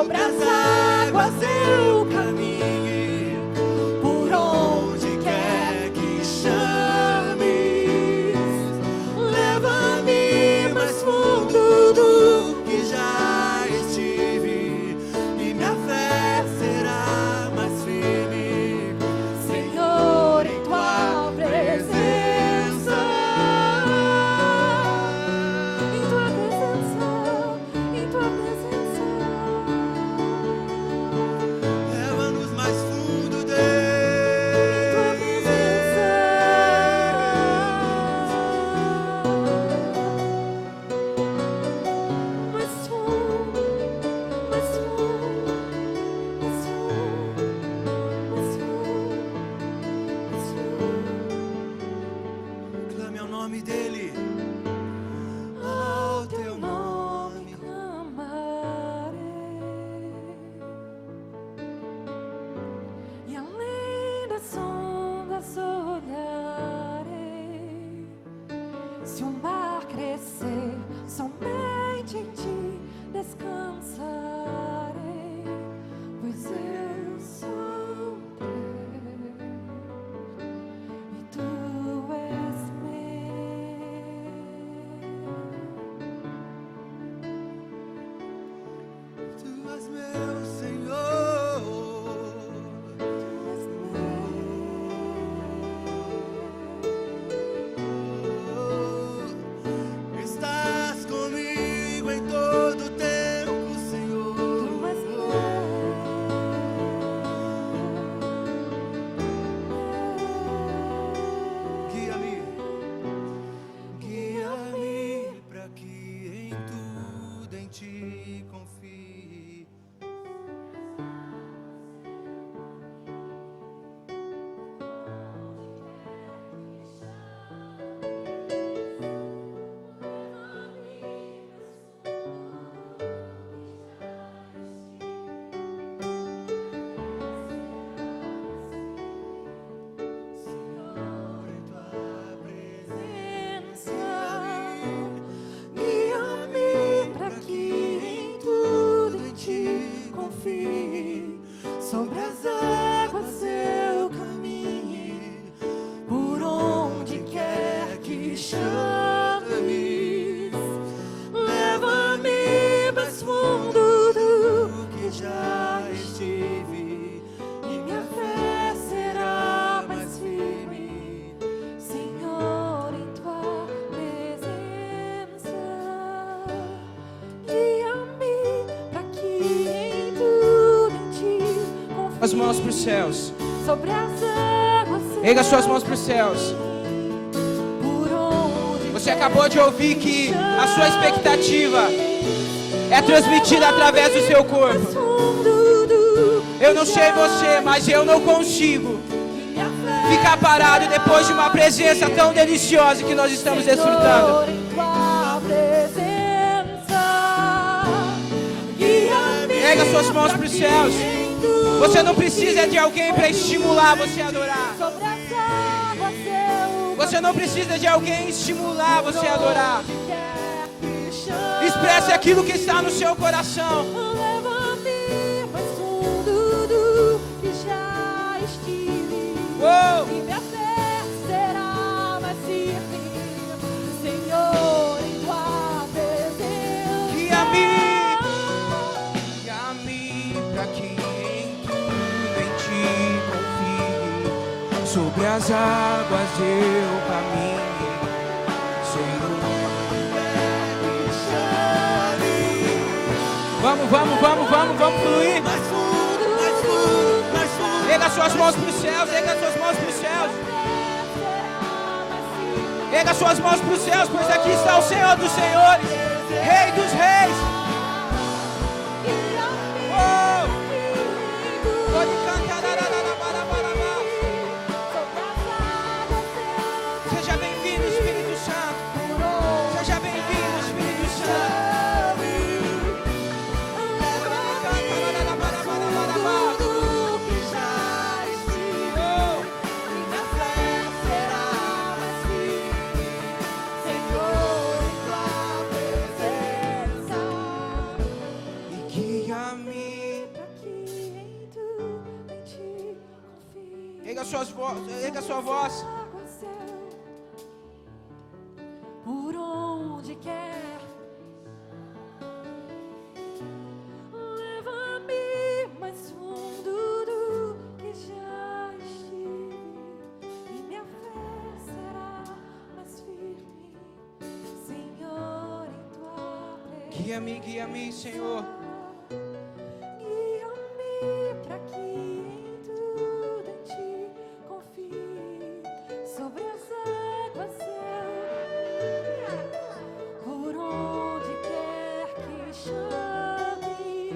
sobre as águas eu caminhe, por onde quer que chames, leva-me mais fundo do que já estive, e minha fé será mais firme, Senhor, em tua presença. Se o mar crescer, somente em ti descansarei, pois eu sou teu e tu és meu. Tu és meu, Senhor. Tu és Estás comigo em todo tempo, Senhor. Tu és guia-me, guia-me para que em tudo em ti confie. Sobre as águas eu caminhe, por onde quer que chames, leva-me mais fundo do que já estive, e minha fé será mais firme, Senhor, em tua presença. Guia-me para que em tudo em ti As mãos para os céus. sobre as águas. Erga suas mãos para os céus. Você acabou de ouvir que a sua expectativa é transmitida através do seu corpo. Eu não sei você, mas eu não consigo ficar parado depois de uma presença tão deliciosa que nós estamos desfrutando. Erga suas mãos para os céus. Você não precisa de alguém para estimular você a adorar. Sobre as águas eu Você não precisa de alguém estimular você a adorar. onde quer que chame. Expresse aquilo que está no seu coração. Leva-me mais fundo do que já estive. Uou! E minha fé será mais firme, Senhor, em tua presença. Guia-me para que em tudo em ti confie. Sobre as águas eu caminhe, Senhor. Vamos fluir. Mais fundo, mais fundo. Erga suas mãos para os céus, erga suas mãos para os céus. Erga suas mãos para os céus, pois aqui está o Senhor dos Senhores, Rei dos Reis. Oh! Pode cantar. Seja bem-vindo, Espírito Santo. Seja bem-vindo, Espírito Santo. Erga sua voz. Por onde quer, leva-me mais fundo do que já estive, e minha fé será mais firme, Senhor, em tua presença. Guia-me, Senhor. Guia-me para que em tudo em ti confie. Sobre as águas eu, por onde quer que chames,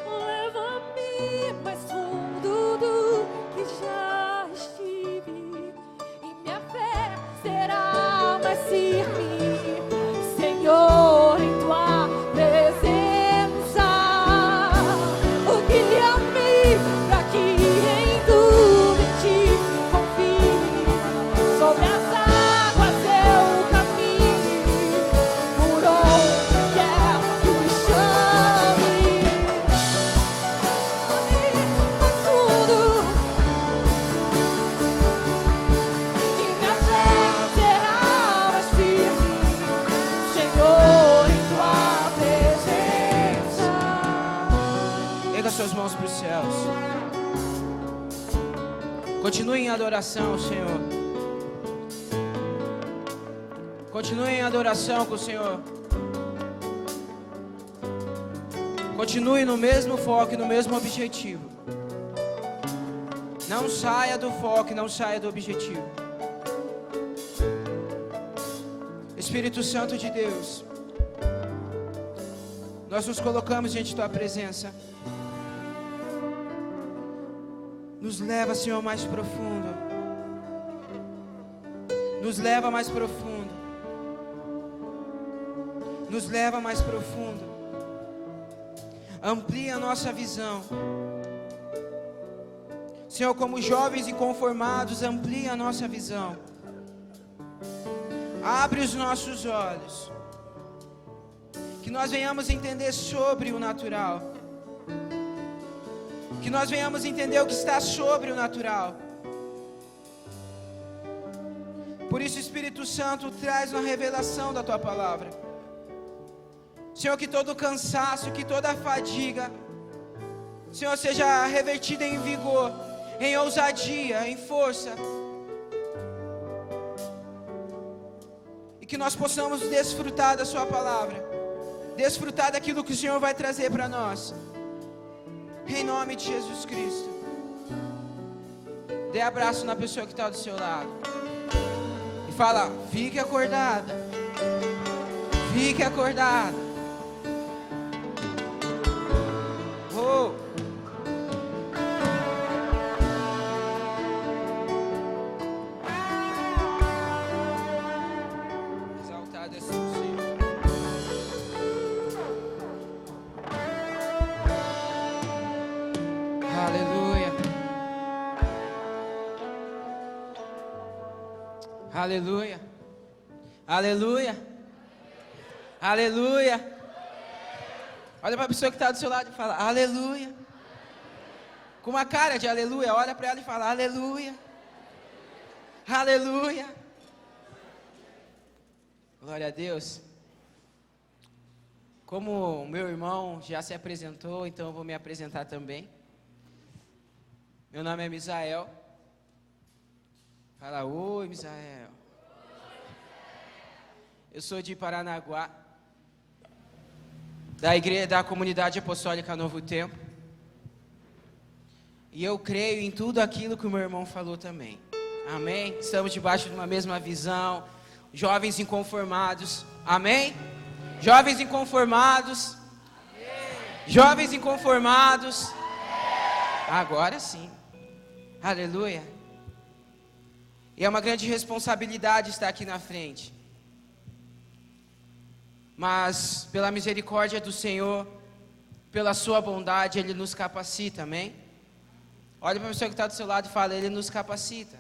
leva-me mais fundo do que já estive, e minha fé será mais firme, Senhor, em tua presença. Guia-me para que em tudo em ti confie. Sobre as águas eu caminho, por onde quer que chame. Mas tudo, e minha fé será mais firme, Senhor, em tua presença. Erga suas mãos para os céus. Continue em adoração, Senhor. Continue em adoração com o Senhor. Continue no mesmo foco e no mesmo objetivo. Não saia do foco e não saia do objetivo. Espírito Santo de Deus, nós nos colocamos diante de tua presença. Nos leva, Senhor, mais profundo. Nos leva mais profundo. Nos leva mais profundo. Amplia a nossa visão. Senhor, como jovens inconformados, amplia a nossa visão. Abre os nossos olhos. Que nós venhamos entender sobre o natural. Que nós venhamos entender o que está sobre o natural. Por isso, Espírito Santo, traz uma revelação da tua palavra. Senhor, que todo cansaço, que toda fadiga, Senhor, seja revertida em vigor, em ousadia, em força. E que nós possamos desfrutar da sua palavra, desfrutar daquilo que o Senhor vai trazer para nós. Em nome de Jesus Cristo. Dê abraço na pessoa que está do seu lado. E fala, fique acordada. Fique acordada. Oh. Exaltado é o Senhor. Aleluia. Aleluia. Aleluia. Olha para a pessoa que está do seu lado e fala, aleluia. Com uma cara de aleluia, olha para ela e fala, aleluia. Aleluia. Glória a Deus. Como o meu irmão já se apresentou, então eu vou me apresentar também. Meu nome é Misael. Fala, oi Misael. Eu sou de Paranaguá, da Comunidade Apostólica Novo Tempo. E eu creio em tudo aquilo que o meu irmão falou também. Amém? Estamos debaixo de uma mesma visão. Jovens inconformados. Amém? Jovens inconformados. Jovens inconformados. Agora sim. Aleluia. E é uma grande responsabilidade estar aqui na frente. Mas pela misericórdia do Senhor, pela sua bondade, Ele nos capacita, amém? Olha para a pessoa que está do seu lado e fala, Ele nos capacita.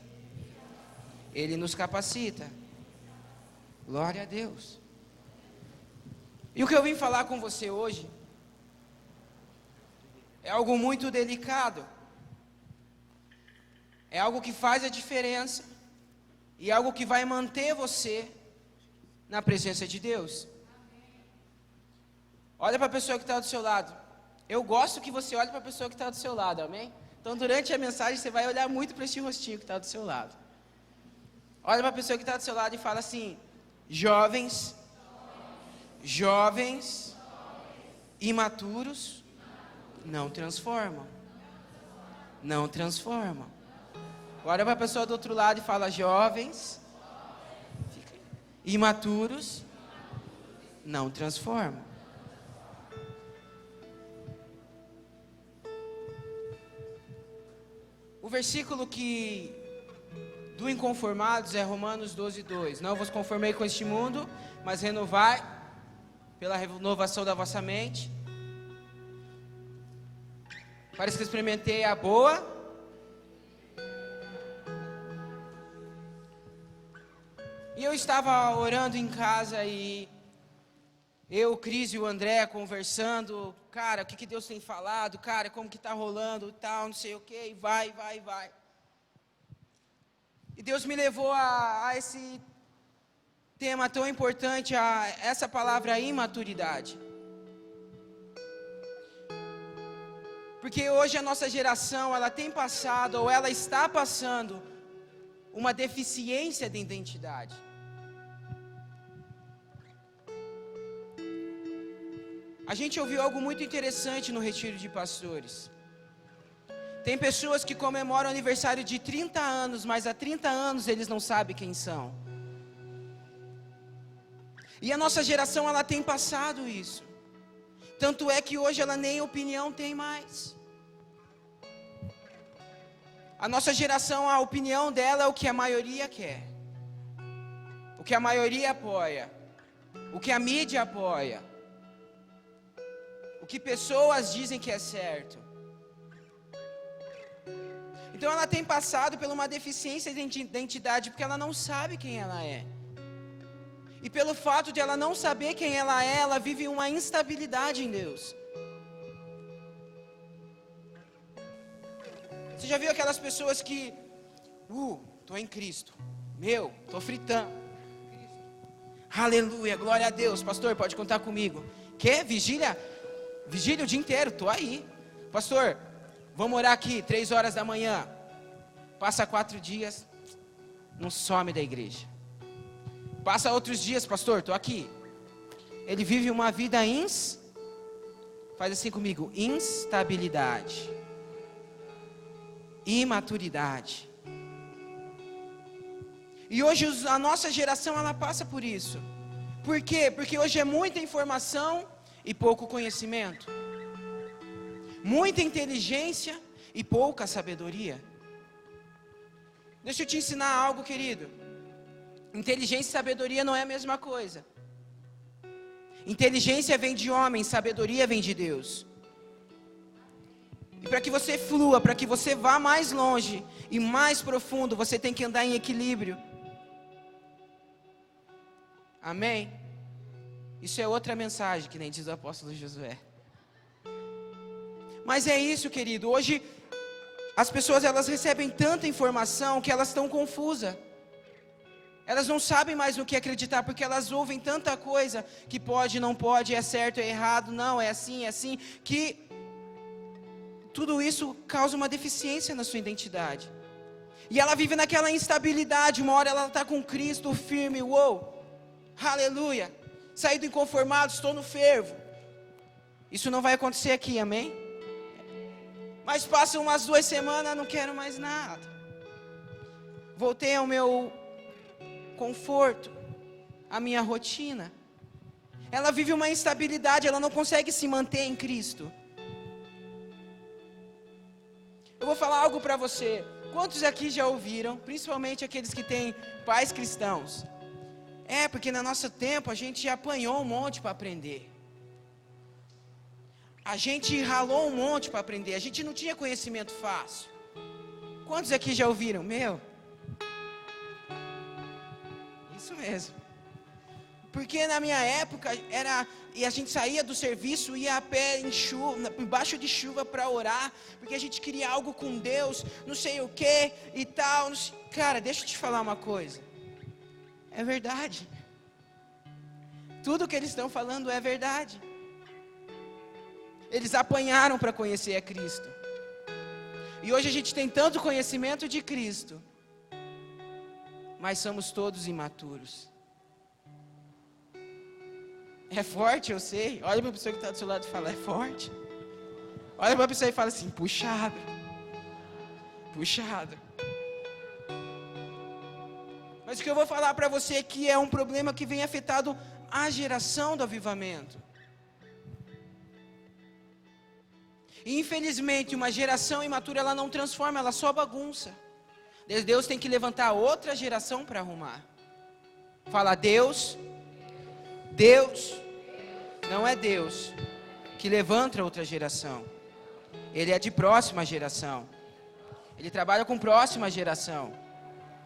Ele nos capacita. Glória a Deus. E o que eu vim falar com você hoje é algo muito delicado. É algo que faz a diferença. E algo que vai manter você na presença de Deus. Olha para a pessoa que está do seu lado. Eu gosto que você olhe para a pessoa que está do seu lado, amém? Então durante a mensagem você vai olhar muito para esse rostinho que está do seu lado. Olha para a pessoa que está do seu lado e fala assim, jovens imaturos não transformam. Não transformam. Olha para a pessoa do outro lado e fala, jovens imaturos não transformam. O versículo do inconformados é Romanos 12:2. Não vos conformei com este mundo, mas renovai pela renovação da vossa mente, para que experimentei a boa e eu estava orando em casa e eu, o Cris e o André conversando, cara, o que Deus tem falado, cara, como que tá rolando, tal, não sei o que, e vai. E Deus me levou a esse tema tão importante, a essa palavra imaturidade. Porque hoje a nossa geração, ela tem passado, ou ela está passando, uma deficiência de identidade. A gente ouviu algo muito interessante no retiro de pastores. Tem pessoas que comemoram aniversário de 30 anos, mas há 30 anos eles não sabem quem são. E a nossa geração, ela tem passado isso. Tanto é que hoje ela nem opinião tem mais. A nossa geração, a opinião dela é o que a maioria quer. O que a maioria apoia. O que a mídia apoia. O que pessoas dizem que é certo. Então ela tem passado por uma deficiência de identidade, porque ela não sabe quem ela é. E pelo fato de ela não saber quem ela é, ela vive uma instabilidade em Deus. Você já viu aquelas pessoas que, tô em Cristo, tô fritando. Aleluia, glória a Deus, pastor, pode contar comigo. Quer vigília? Vigília o dia inteiro, tô aí. Pastor, vamos orar aqui, 3 horas da manhã. Passa 4 dias, não some da igreja. Passa outros dias, pastor, tô aqui. Ele vive uma vida faz assim comigo, instabilidade, imaturidade. E hoje a nossa geração, ela passa por isso. Por quê? Porque hoje é muita informação e pouco conhecimento, muita inteligência e pouca sabedoria. Deixa eu te ensinar algo, querido. Inteligência e sabedoria não é a mesma coisa. Inteligência vem de homem, sabedoria vem de Deus. E para que você flua, para que você vá mais longe e mais profundo, você tem que andar em equilíbrio. Amém? Isso é outra mensagem, que nem diz o apóstolo Josué. Mas é isso, querido. Hoje as pessoas, elas recebem tanta informação que elas estão confusas. Elas não sabem mais no que acreditar, porque elas ouvem tanta coisa que pode, não pode, é certo, é errado, não, é assim, que tudo isso causa uma deficiência na sua identidade. E ela vive naquela instabilidade. Uma hora ela está com Cristo firme, uou, aleluia, saído inconformado, estou no fervo. Isso não vai acontecer aqui, amém? Mas passam umas 2 semanas, não quero mais nada. Voltei ao meu conforto, a minha rotina. Ela vive uma instabilidade, ela não consegue se manter em Cristo. Eu vou falar algo para você. Quantos aqui já ouviram, principalmente aqueles que têm pais cristãos? Porque no nosso tempo a gente apanhou um monte para aprender. A gente ralou um monte para aprender. A gente não tinha conhecimento fácil. Quantos aqui já ouviram? Isso mesmo. Porque na minha época e a gente saía do serviço, ia a pé embaixo de chuva para orar, porque a gente queria algo com Deus, não sei o que e tal. Cara, deixa eu te falar uma coisa. É verdade. Tudo que eles estão falando é verdade. Eles apanharam para conhecer a Cristo. E hoje a gente tem tanto conhecimento de Cristo, mas somos todos imaturos. É forte, eu sei. Olha para a pessoa que está do seu lado e fala, é forte. Olha para a pessoa e fala assim, puxado. Mas o que eu vou falar para você aqui é um problema que vem afetado a geração do avivamento. E infelizmente uma geração imatura, ela não transforma, ela só bagunça. Deus tem que levantar outra geração para arrumar. Fala, Deus não é Deus que levanta outra geração. Ele é de próxima geração. Ele trabalha com próxima geração.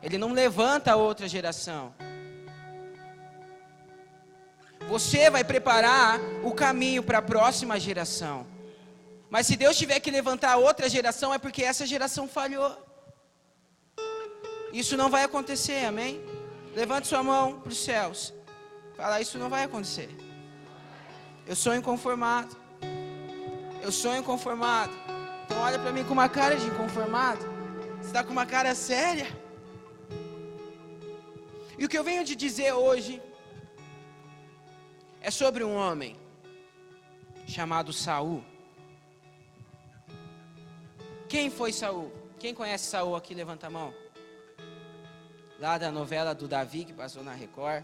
Ele não levanta outra geração. Você vai preparar o caminho para a próxima geração. Mas se Deus tiver que levantar outra geração, é porque essa geração falhou. Isso não vai acontecer, amém? Levante sua mão para os céus. Fala, isso não vai acontecer. Eu sou inconformado. Então olha para mim com uma cara de inconformado. Você está com uma cara séria. E o que eu venho de dizer hoje é sobre um homem chamado Saul. Quem foi Saul? Quem conhece Saul aqui, levanta a mão. Lá da novela do Davi, que passou na Record.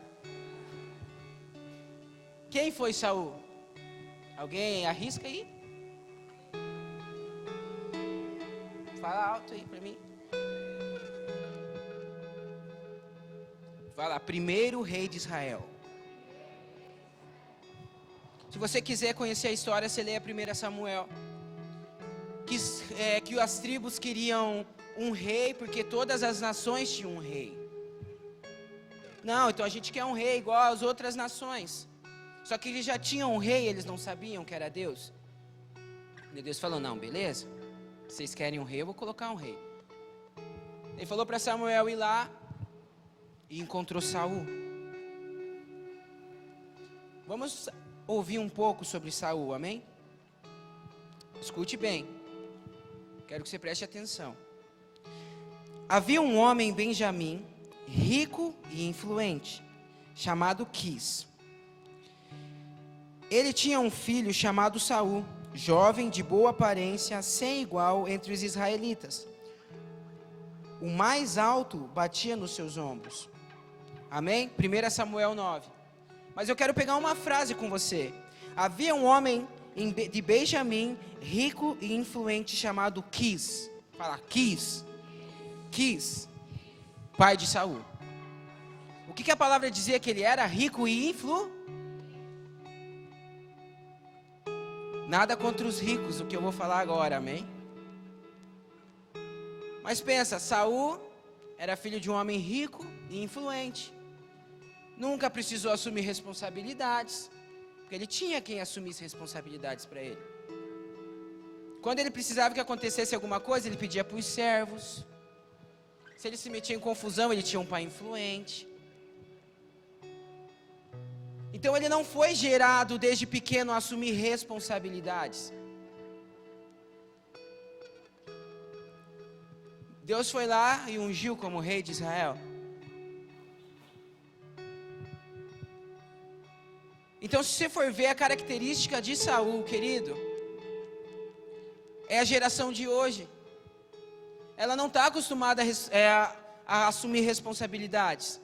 Quem foi Saul? Alguém arrisca aí? Fala alto aí para mim. Fala, primeiro rei de Israel. Se você quiser conhecer a história, você lê a 1 Samuel. Que as tribos queriam um rei, porque todas as nações tinham um rei. Não, então a gente quer um rei igual às outras nações. Só que eles já tinham um rei, eles não sabiam que era Deus. E Deus falou, não, beleza, vocês querem um rei, eu vou colocar um rei. Ele falou para Samuel ir lá e encontrou Saul. Vamos ouvir um pouco sobre Saul, amém? Escute bem. Quero que você preste atenção. Havia um homem em Benjamim, rico e influente, chamado Quis. Ele tinha um filho chamado Saul, jovem de boa aparência, sem igual entre os israelitas. O mais alto batia nos seus ombros. Amém? 1 Samuel 9. Mas eu quero pegar uma frase com você. Havia um homem de Benjamim, rico e influente, chamado Quis. Fala, Quis. Quis, pai de Saul. O que a palavra dizia que ele era? Rico e Nada contra os ricos, o que eu vou falar agora, amém? Mas pensa, Saul era filho de um homem rico e influente. nunca precisou assumir responsabilidades, porque ele tinha quem assumisse responsabilidades para ele. Quando ele precisava que acontecesse alguma coisa, ele pedia para os servos. Se ele se metia em confusão, ele tinha um pai influente. Então ele não foi gerado desde pequeno a assumir responsabilidades. Deus foi lá e ungiu como rei de Israel. Então, se você for ver a característica de Saul, querido, é a geração de hoje. Ela não está acostumada a assumir responsabilidades.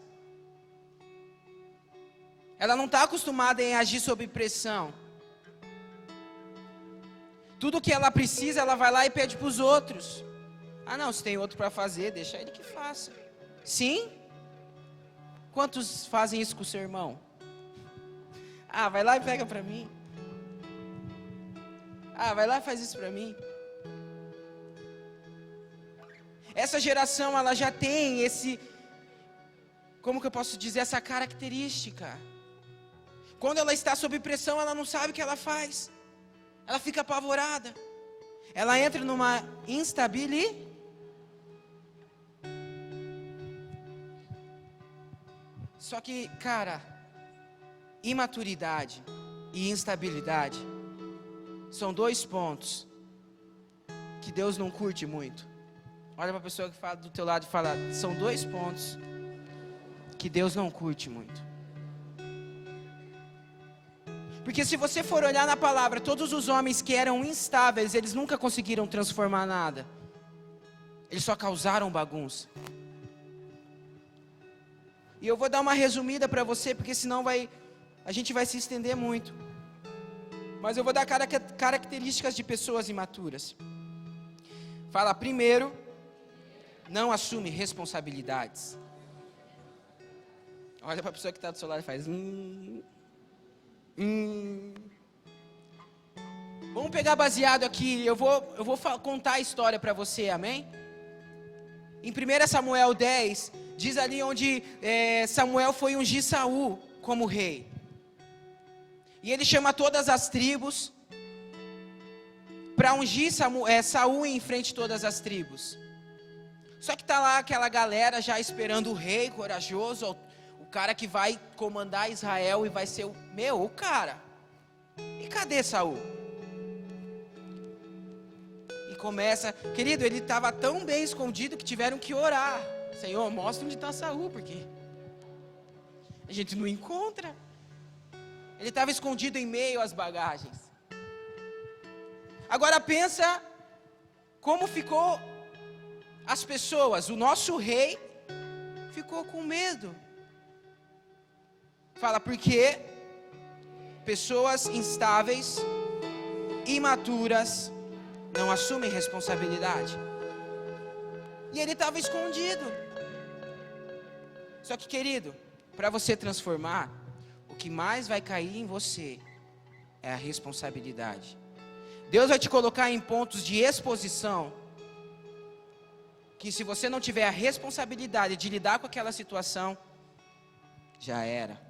Ela não está acostumada em agir sob pressão. Tudo que ela precisa, ela vai lá e pede para os outros. Ah não, se tem outro para fazer, deixa ele que faça. Sim? Quantos fazem isso com o seu irmão? Ah, vai lá e pega para mim. Ah, vai lá e faz isso para mim. Essa geração, ela já tem esse, como que eu posso dizer, essa característica. Quando ela está sob pressão, ela não sabe o que ela faz. Ela fica apavorada. Ela entra numa instabilidade. Só que, cara, imaturidade e instabilidade são dois pontos que Deus não curte muito. Olha para a pessoa que fala do teu lado e fala, são dois pontos que Deus não curte muito. Porque se você for olhar na palavra, todos os homens que eram instáveis, eles nunca conseguiram transformar nada. Eles só causaram bagunça. E eu vou dar uma resumida para você, porque senão a gente vai se estender muito. Mas eu vou dar características de pessoas imaturas. Fala, primeiro, não assume responsabilidades. Olha para a pessoa que está do seu lado e faz... Vamos pegar baseado aqui. Eu vou contar a história para você, amém? Em 1 Samuel 10, diz ali onde Samuel foi ungir Saul como rei. E ele chama todas as tribos para ungir Saul em frente de todas as tribos. Só que está lá aquela galera já esperando o rei corajoso, o cara que vai comandar Israel e vai ser o cara. E cadê Saul? E começa, querido, ele estava tão bem escondido que tiveram que orar. Senhor, mostra onde está Saul, porque a gente não encontra. Ele estava escondido em meio às bagagens. Agora pensa como ficou as pessoas. O nosso rei ficou com medo. Fala, porque pessoas instáveis, imaturas, não assumem responsabilidade. E ele estava escondido. Só que, querido, para você transformar, o que mais vai cair em você é a responsabilidade. Deus vai te colocar em pontos de exposição, que se você não tiver a responsabilidade de lidar com aquela situação, já era.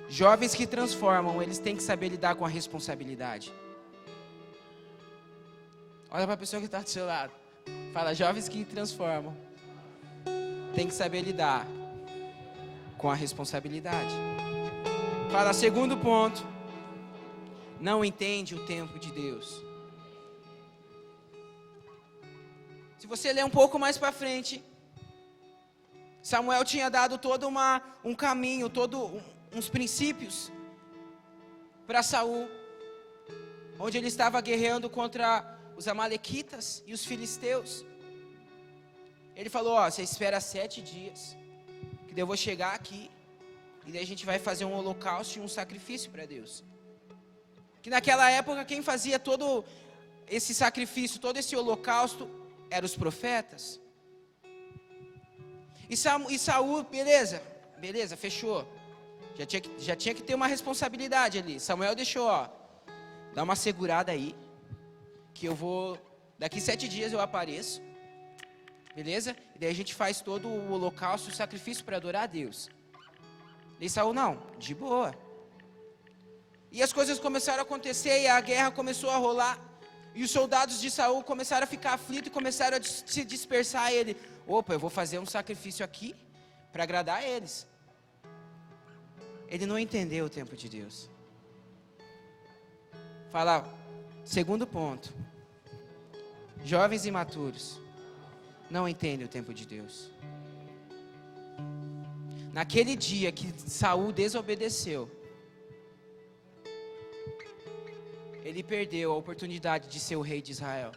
Jovens que transformam, eles têm que saber lidar com a responsabilidade. Olha para a pessoa que está do seu lado. Fala, jovens que transformam, tem que saber lidar com a responsabilidade. Fala, segundo ponto, não entende o tempo de Deus. Se você ler um pouco mais para frente, Samuel tinha dado todo um caminho, uns princípios para Saul, onde ele estava guerreando contra os amalequitas e os filisteus. Ele falou, você espera 7 dias, que daí eu vou chegar aqui, e daí a gente vai fazer um holocausto e um sacrifício para Deus. Que naquela época quem fazia todo esse sacrifício, todo esse holocausto, eram os profetas. E Saul, beleza, fechou. Já tinha que ter uma responsabilidade ali. Samuel deixou, dá uma segurada aí, que eu vou, daqui 7 dias eu apareço, beleza? E daí a gente faz todo o holocausto, o sacrifício para adorar a Deus. E Saul não, de boa. E as coisas começaram a acontecer e a guerra começou a rolar. E os soldados de Saul começaram a ficar aflitos e começaram a se dispersar. Ele, opa, eu vou fazer um sacrifício aqui para agradar a eles. Ele não entendeu o tempo de Deus. Fala, segundo ponto. Jovens imaturos não entendem o tempo de Deus. Naquele dia que Saul desobedeceu, ele perdeu a oportunidade de ser o rei de Israel.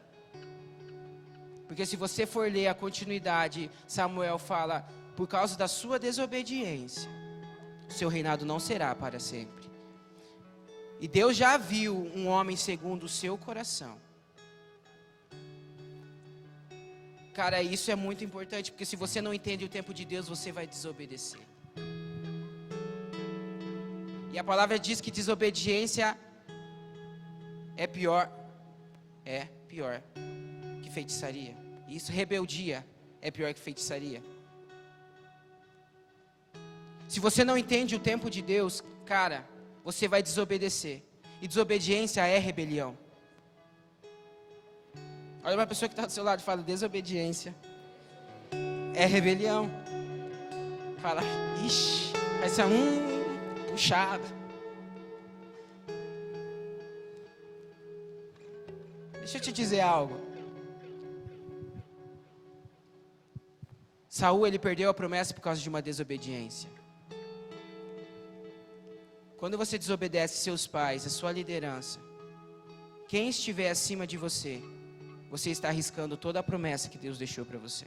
Porque se você for ler a continuidade, Samuel fala, por causa da sua desobediência, o seu reinado não será para sempre. E Deus já viu um homem segundo o seu coração. Cara, isso é muito importante, porque se você não entende o tempo de Deus, você vai desobedecer. E a palavra diz que desobediência é pior que feitiçaria. Isso, rebeldia, é pior que feitiçaria. Se você não entende o tempo de Deus, cara, você vai desobedecer. E desobediência é rebelião. Olha para a pessoa que está do seu lado e fala, desobediência é rebelião. Fala, ixi, vai ser puxado. Deixa eu te dizer algo. Saul, ele perdeu a promessa por causa de uma desobediência. Quando você desobedece seus pais, a sua liderança, quem estiver acima de você, você está arriscando toda a promessa que Deus deixou para você.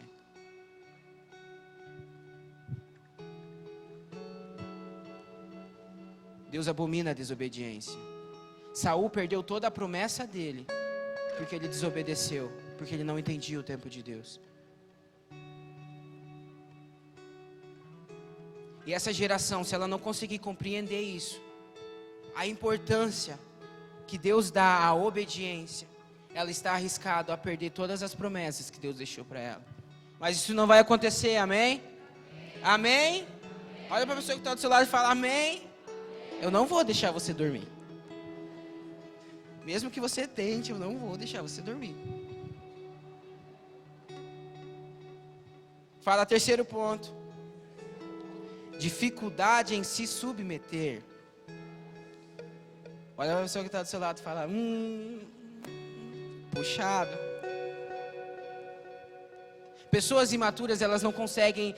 Deus abomina a desobediência. Saul perdeu toda a promessa dele, porque ele desobedeceu, porque ele não entendia o tempo de Deus. E essa geração, se ela não conseguir compreender isso, a importância que Deus dá à obediência, ela está arriscada a perder todas as promessas que Deus deixou para ela. Mas isso não vai acontecer, amém? Amém? Olha para a pessoa que está do seu lado e fala, amém? Eu não vou deixar você dormir. Mesmo que você tente, eu não vou deixar você dormir. Fala, terceiro ponto. Dificuldade em se submeter. Olha para a pessoa que está do seu lado e fala, puxado. Pessoas imaturas, elas não conseguem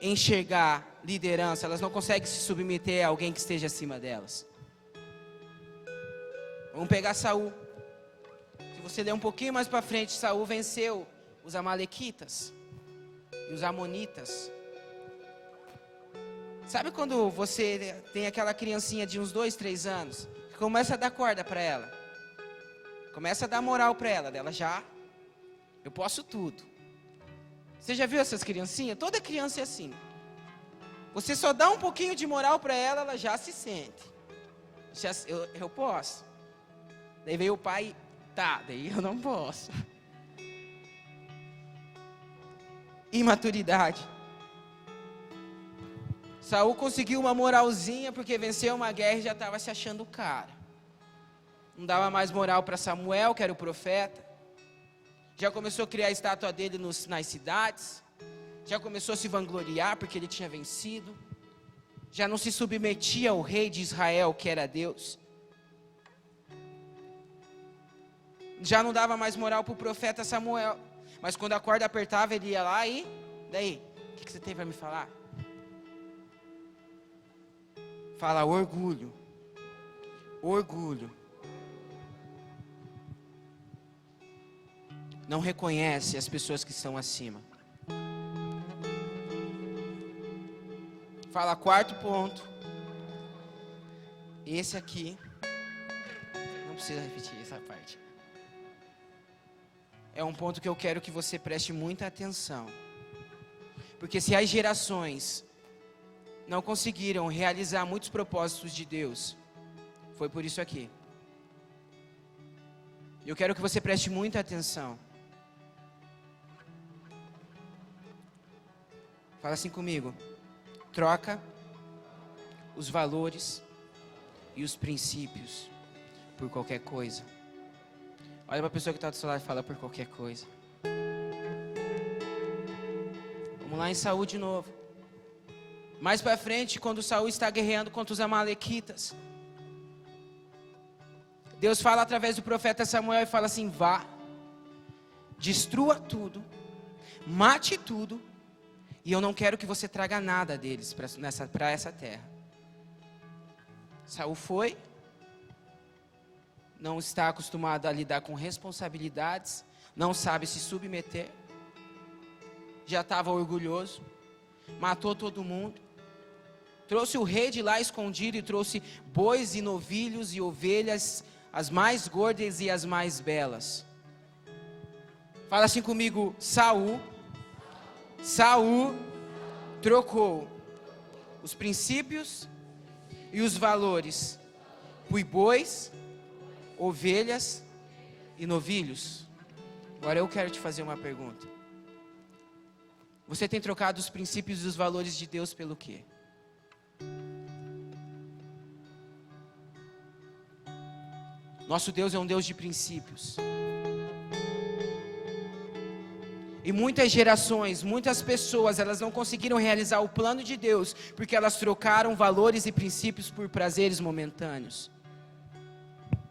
enxergar liderança, elas não conseguem se submeter a alguém que esteja acima delas. Vamos pegar Saul. Se você ler um pouquinho mais para frente, Saul venceu os amalequitas e os amonitas. Sabe quando você tem aquela criancinha de uns 2, 3 anos, que começa a dar corda para ela, começa a dar moral para ela, dela já, eu posso tudo. Você já viu essas criancinhas? Toda criança é assim. Você só dá um pouquinho de moral para ela, ela já se sente. Eu posso. Daí veio o pai, daí eu não posso. Imaturidade. Saul conseguiu uma moralzinha porque venceu uma guerra e já estava se achando o cara. Não dava mais moral para Samuel, que era o profeta. Já começou a criar a estátua dele nas cidades. Já começou a se vangloriar porque ele tinha vencido. Já não se submetia ao rei de Israel, que era Deus. Já não dava mais moral para o profeta Samuel. Mas quando a corda apertava, ele ia lá e... Daí, o que você tem para me falar? Fala, orgulho. Orgulho. Não reconhece as pessoas que estão acima. Fala, quarto ponto. Esse aqui. Não precisa repetir essa parte. É um ponto que eu quero que você preste muita atenção. Porque se as gerações não conseguiram realizar muitos propósitos de Deus, foi por isso aqui. Eu quero que você preste muita atenção. Fala assim comigo. Troca os valores e os princípios por qualquer coisa. Olha para a pessoa que está do seu lado e fala por qualquer coisa. Vamos lá em Saul de novo. Mais para frente, quando Saul está guerreando contra os amalequitas, Deus fala através do profeta Samuel e fala assim: vá, destrua tudo, mate tudo, e eu não quero que você traga nada deles para essa terra. Saul foi, não está acostumado a lidar com responsabilidades, não sabe se submeter, já estava orgulhoso, matou todo mundo, trouxe o rei de lá escondido e trouxe bois e novilhos e ovelhas, as mais gordas e as mais belas. Fala assim comigo. Saul trocou os princípios e os valores por bois, ovelhas e novilhos. Agora eu quero te fazer uma pergunta. Você tem trocado os princípios e os valores de Deus pelo quê? Nosso Deus é um Deus de princípios. E muitas gerações, muitas pessoas, elas não conseguiram realizar o plano de Deus, porque elas trocaram valores e princípios por prazeres momentâneos,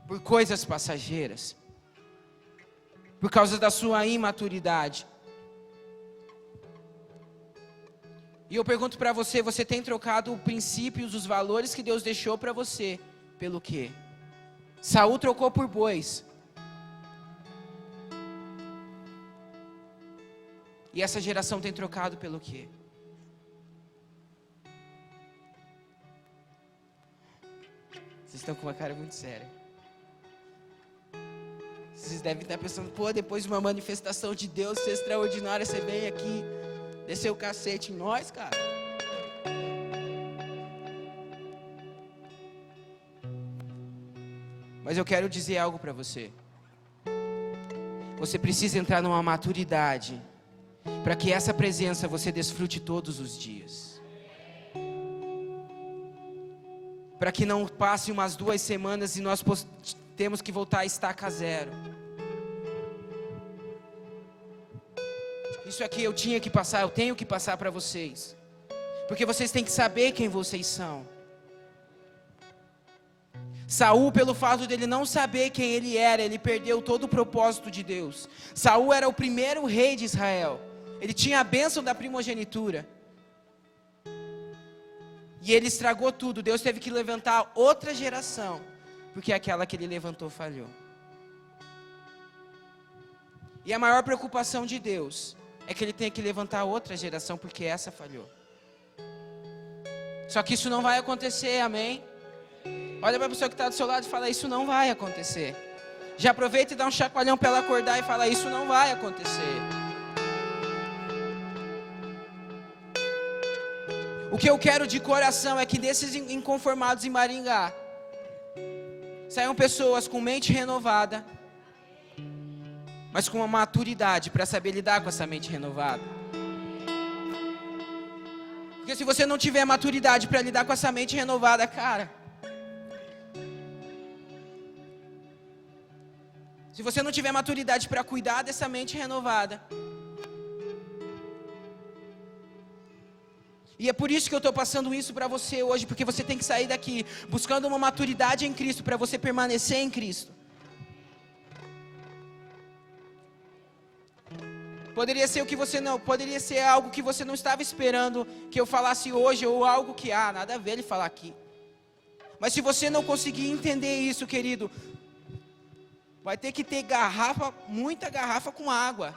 por coisas passageiras, por causa da sua imaturidade. E eu pergunto para você, você tem trocado os princípios, os valores que Deus deixou para você, pelo quê? Saul trocou por bois. E essa geração tem trocado pelo quê? Vocês estão com uma cara muito séria. Vocês devem estar pensando, pô, depois de uma manifestação de Deus extraordinária, você vem aqui, descer o cacete em nós, cara. Mas eu quero dizer algo para você. Você precisa entrar numa maturidade, para que essa presença você desfrute todos os dias. Para que não passe umas 2 semanas e nós temos que voltar a estaca zero. Isso aqui eu tinha que passar, eu tenho que passar para vocês. Porque vocês têm que saber quem vocês são. Saul, pelo fato dele não saber quem ele era, ele perdeu todo o propósito de Deus. Saul era o primeiro rei de Israel. Ele tinha a bênção da primogenitura. E ele estragou tudo. Deus teve que levantar outra geração, porque aquela que ele levantou falhou. E a maior preocupação de Deus é que ele tenha que levantar outra geração, porque essa falhou. Só que isso não vai acontecer, amém? Olha para a pessoa que está do seu lado e fala: isso não vai acontecer. Já aproveita e dá um chacoalhão para ela acordar e fala: isso não vai acontecer. O que eu quero de coração é que desses inconformados em Maringá saiam pessoas com mente renovada, mas com uma maturidade para saber lidar com essa mente renovada. Porque se você não tiver maturidade para lidar com essa mente renovada, cara, se você não tiver maturidade para cuidar dessa mente renovada, e é por isso que eu estou passando isso para você hoje, porque você tem que sair daqui buscando uma maturidade em Cristo, para você permanecer em Cristo. Poderia ser poderia ser algo que você não estava esperando que eu falasse hoje, ou algo que, nada a ver ele falar aqui. Mas se você não conseguir entender isso, querido, vai ter que ter muita garrafa com água.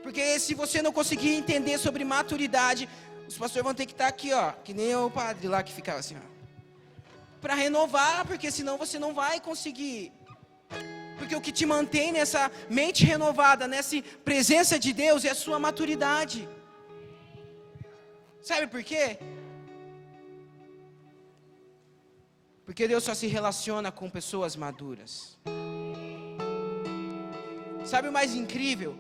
Porque se você não conseguir entender sobre maturidade, os pastores vão ter que estar aqui, que nem o padre lá que ficava assim, para renovar, porque senão você não vai conseguir. Porque o que te mantém nessa mente renovada, nessa presença de Deus, é a sua maturidade. Sabe por quê? Porque Deus só se relaciona com pessoas maduras. Sabe o mais incrível?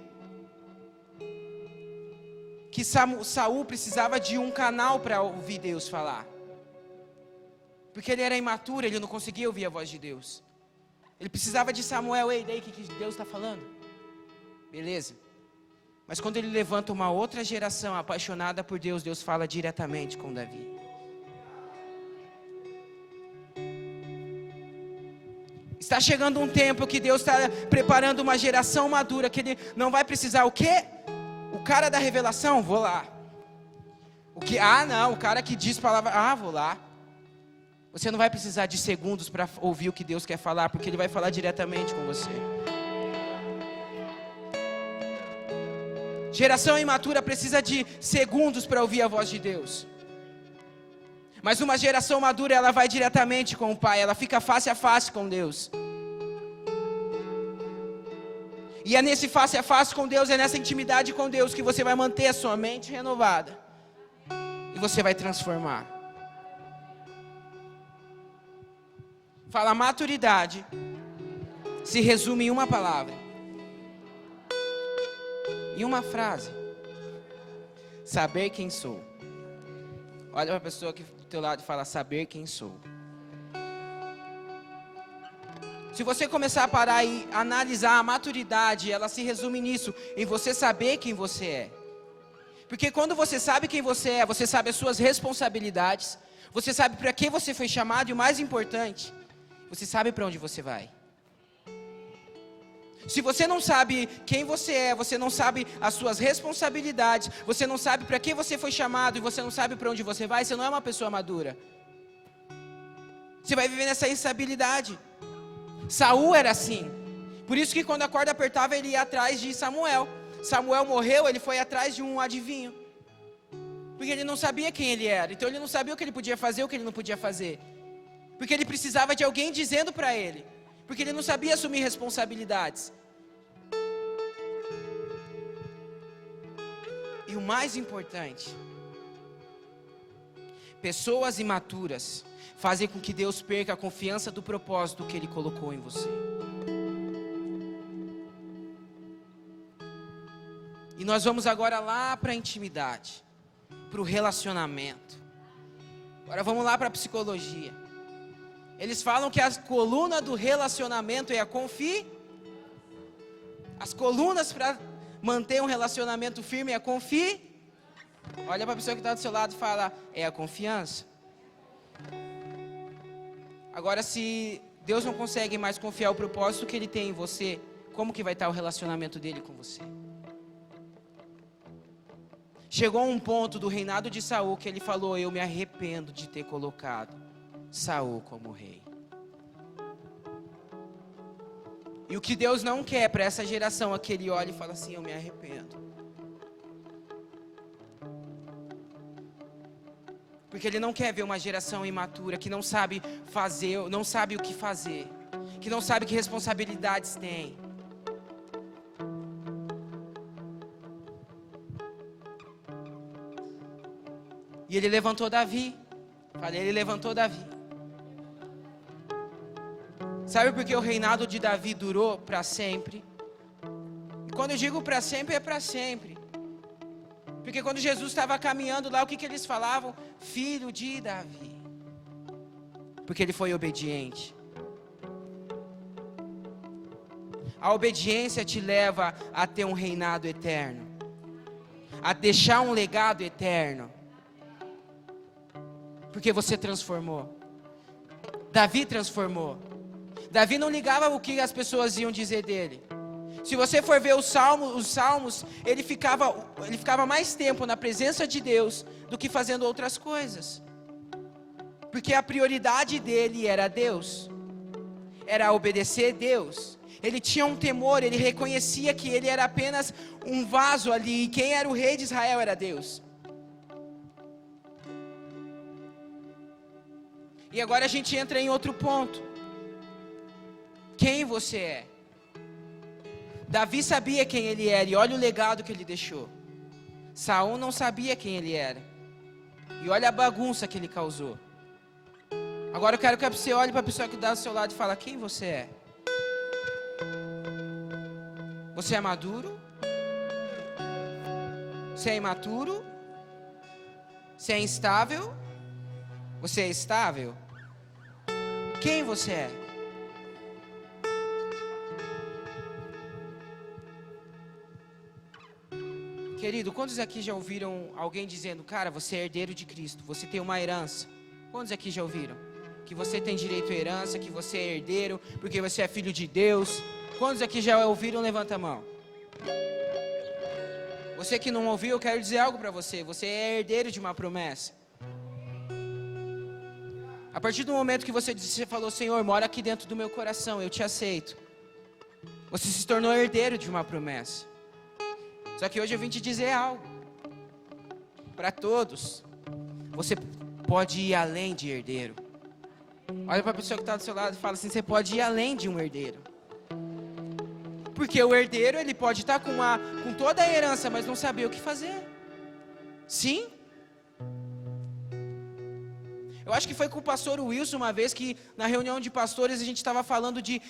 que Saul precisava de um canal para ouvir Deus falar. Porque ele era imaturo, ele não conseguia ouvir a voz de Deus. Ele precisava de Samuel. Ei, daí o que Deus está falando? Beleza. Mas quando ele levanta uma outra geração apaixonada por Deus, Deus fala diretamente com Davi. Está chegando um tempo que Deus está preparando uma geração madura, que ele não vai precisar o quê? O cara da revelação, vou lá. O que? Não, o cara que diz palavra, vou lá. Você não vai precisar de segundos para ouvir o que Deus quer falar, porque Ele vai falar diretamente com você. Geração imatura precisa de segundos para ouvir a voz de Deus. Mas uma geração madura, ela vai diretamente com o Pai, ela fica face a face com Deus. E é nesse face a face com Deus, é nessa intimidade com Deus que você vai manter a sua mente renovada. E você vai transformar. Fala, maturidade se resume em uma palavra. Em uma frase. Saber quem sou. Olha para a pessoa aqui do teu lado e fala, saber quem sou. Se você começar a parar e analisar a maturidade, ela se resume nisso, em você saber quem você é. Porque quando você sabe quem você é, você sabe as suas responsabilidades, você sabe para que você foi chamado e o mais importante, você sabe para onde você vai. Se você não sabe quem você é, você não sabe as suas responsabilidades, você não sabe para que você foi chamado e você não sabe para onde você vai, você não é uma pessoa madura. Você vai viver nessa instabilidade. Saul era assim. Por isso que quando a corda apertava, ele ia atrás de Samuel. Samuel morreu, ele foi atrás de um adivinho. Porque ele não sabia quem ele era. Então ele não sabia o que ele podia fazer, o que ele não podia fazer. Porque ele precisava de alguém dizendo para ele. Porque ele não sabia assumir responsabilidades. E o mais importante, pessoas imaturas fazem com que Deus perca a confiança do propósito que Ele colocou em você. E nós vamos agora lá para a intimidade, para o relacionamento. Agora vamos lá para a psicologia. Eles falam que a coluna do relacionamento é a confiança. As colunas para manter um relacionamento firme é a confiança. Olha para a pessoa que está do seu lado e fala, é a confiança. Agora, se Deus não consegue mais confiar o propósito que Ele tem em você, como que vai estar o relacionamento dele com você? Chegou um ponto do reinado de Saul que ele falou, eu me arrependo de ter colocado Saul como rei. E o que Deus não quer para essa geração é que ele olhe e fala assim, eu me arrependo. Porque Ele não quer ver uma geração imatura, que não sabe fazer, não sabe o que fazer, que não sabe que responsabilidades tem. E Ele levantou Davi. Falei, Ele levantou Davi. Sabe por que o reinado de Davi durou para sempre? E quando eu digo para sempre, é para sempre. Porque quando Jesus estava caminhando lá, o que eles falavam? Filho de Davi. Porque ele foi obediente. A obediência te leva a ter um reinado eterno. A deixar um legado eterno. Porque você transformou. Davi transformou. Davi não ligava o que as pessoas iam dizer dele. Se você for ver os salmos, ele ficava mais tempo na presença de Deus do que fazendo outras coisas. Porque a prioridade dele era Deus. Era obedecer a Deus. Ele tinha um temor, ele reconhecia que ele era apenas um vaso ali. E quem era o rei de Israel era Deus. E agora a gente entra em outro ponto. Quem você é? Davi sabia quem ele era e olha o legado que ele deixou. Saul não sabia quem ele era. E olha a bagunça que ele causou. Agora eu quero que você olhe para a pessoa que está do seu lado e fala, quem você é? Você é maduro? Você é imaturo? Você é instável? Você é estável? Quem você é? Querido, quantos aqui já ouviram alguém dizendo, cara, você é herdeiro de Cristo, você tem uma herança? Quantos aqui já ouviram? Que você tem direito à herança, que você é herdeiro, porque você é filho de Deus. Quantos aqui já ouviram? Levanta a mão. Você que não ouviu, eu quero dizer algo para você. Você é herdeiro de uma promessa. A partir do momento que você falou, Senhor, mora aqui dentro do meu coração, eu te aceito. Você se tornou herdeiro de uma promessa. Só que hoje eu vim te dizer algo. Para todos, você pode ir além de herdeiro. Olha para a pessoa que está do seu lado e fala assim, você pode ir além de um herdeiro. Porque o herdeiro, ele pode estar com toda a herança, mas não saber o que fazer. Sim. Eu acho que foi com o pastor Wilson uma vez que na reunião de pastores a gente estava falando de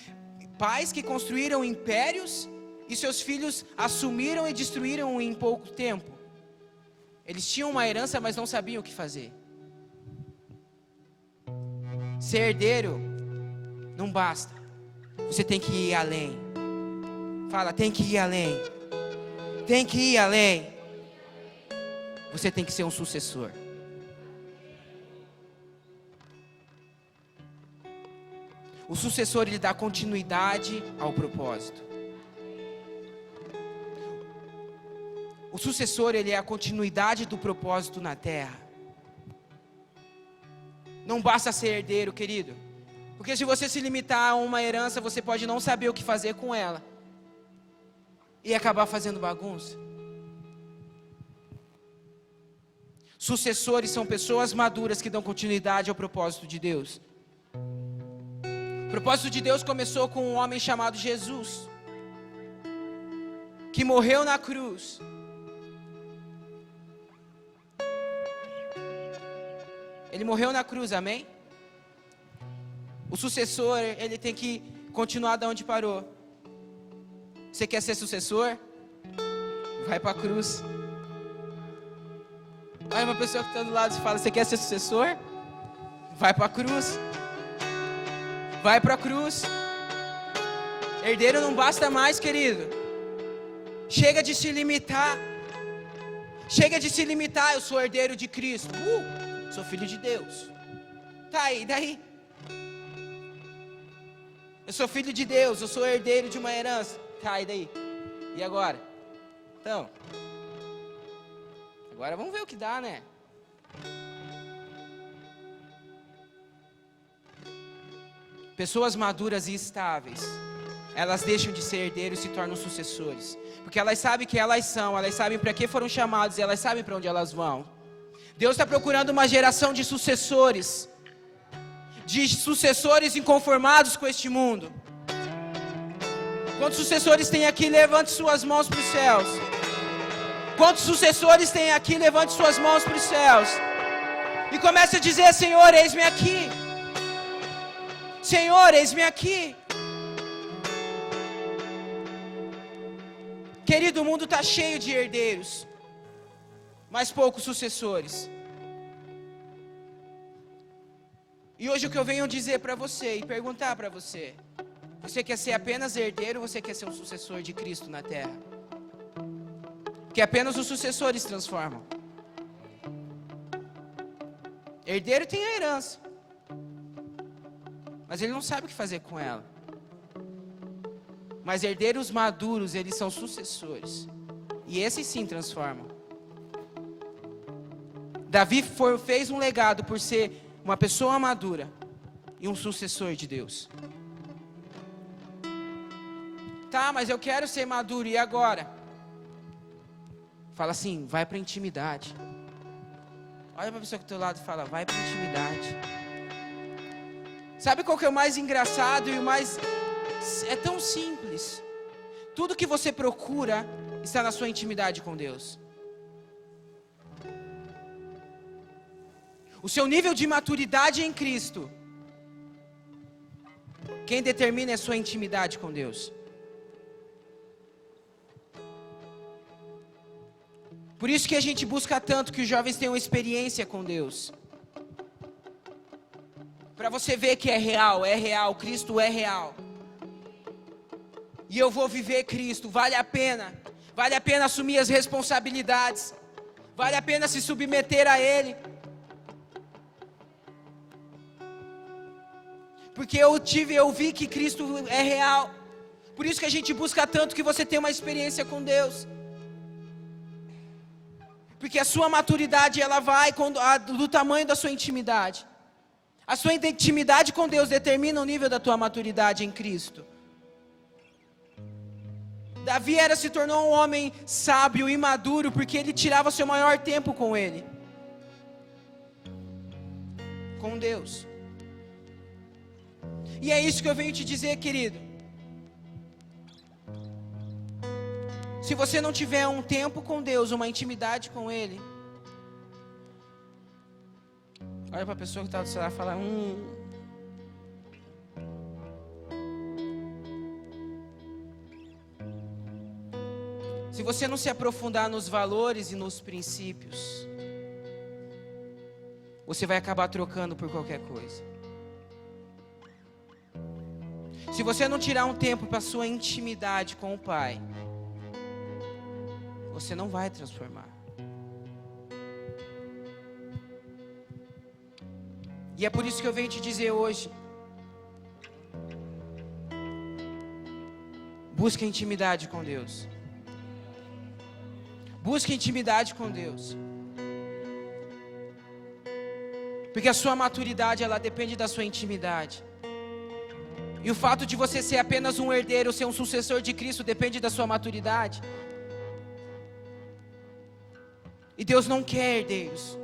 pais que construíram impérios e seus filhos assumiram e destruíram em pouco tempo. Eles tinham uma herança, mas não sabiam o que fazer. Ser herdeiro não basta. Você tem que ir além. Fala, tem que ir além. Tem que ir além. Você tem que ser um sucessor. O sucessor, ele dá continuidade ao propósito. O sucessor, ele é a continuidade do propósito na terra. Não basta ser herdeiro, querido. Porque se você se limitar a uma herança, você pode não saber o que fazer com ela. E acabar fazendo bagunça. Sucessores são pessoas maduras que dão continuidade ao propósito de Deus. O propósito de Deus começou com um homem chamado Jesus, que morreu na cruz. Ele morreu na cruz, amém? O sucessor, ele tem que continuar da onde parou. Você quer ser sucessor? Vai para a cruz. Olha uma pessoa que está do lado e fala, você quer ser sucessor? Vai para a cruz. Vai para a cruz. Herdeiro não basta mais, querido. Chega de se limitar. Chega de se limitar, eu sou herdeiro de Cristo. Sou filho de Deus. Tá aí, daí? Eu sou filho de Deus, eu sou herdeiro de uma herança. Tá, e daí? E agora? Então, agora vamos ver o que dá, né? Pessoas maduras e estáveis, elas deixam de ser herdeiros e se tornam sucessores. Porque elas sabem que elas sabem para que foram chamados e elas sabem para onde elas vão. Deus está procurando uma geração de sucessores inconformados com este mundo. Quantos sucessores tem aqui? Levante suas mãos para os céus. Quantos sucessores tem aqui? Levante suas mãos para os céus. E comece a dizer, Senhor, eis-me aqui. Senhor, eis-me aqui. Querido, o mundo está cheio de herdeiros, mas poucos sucessores. E hoje o que eu venho dizer para você e perguntar para você: você quer ser apenas herdeiro ou você quer ser um sucessor de Cristo na terra? Porque apenas os sucessores transformam. Herdeiro tem a herança, mas ele não sabe o que fazer com ela. Mas herdeiros maduros, eles são sucessores. E esses sim transformam. Davi fez um legado por ser uma pessoa madura e um sucessor de Deus. Tá, mas eu quero ser maduro, e agora? Fala assim, vai para a intimidade. Olha para a pessoa que está do lado e fala, vai para a intimidade. Sabe qual que é o mais engraçado e o mais... É tão simples. Tudo que você procura está na sua intimidade com Deus. O seu nível de maturidade em Cristo, quem determina é a sua intimidade com Deus. Por isso que a gente busca tanto que os jovens tenham experiência com Deus. Para você ver que é real, Cristo é real. E eu vou viver Cristo, vale a pena assumir as responsabilidades, vale a pena se submeter a Ele. Porque eu vi que Cristo é real. Por isso que a gente busca tanto que você tenha uma experiência com Deus. Porque a sua maturidade, ela vai do tamanho da sua intimidade. A sua intimidade com Deus determina o nível da tua maturidade em Cristo. Davi se tornou um homem sábio e maduro porque ele tirava seu maior tempo com Ele. Com Deus. E é isso que eu venho te dizer, querido. Se você não tiver um tempo com Deus, uma intimidade com Ele, olha para a pessoa que está do celular e fala, Se você não se aprofundar nos valores e nos princípios, você vai acabar trocando por qualquer coisa. Se você não tirar um tempo para a sua intimidade com o Pai, você não vai transformar. E é por isso que eu venho te dizer hoje: busque intimidade com Deus. Busque intimidade com Deus. Porque a sua maturidade, ela depende da sua intimidade. E o fato de você ser apenas um herdeiro, ser um sucessor de Cristo, depende da sua maturidade. E Deus não quer herdeiros.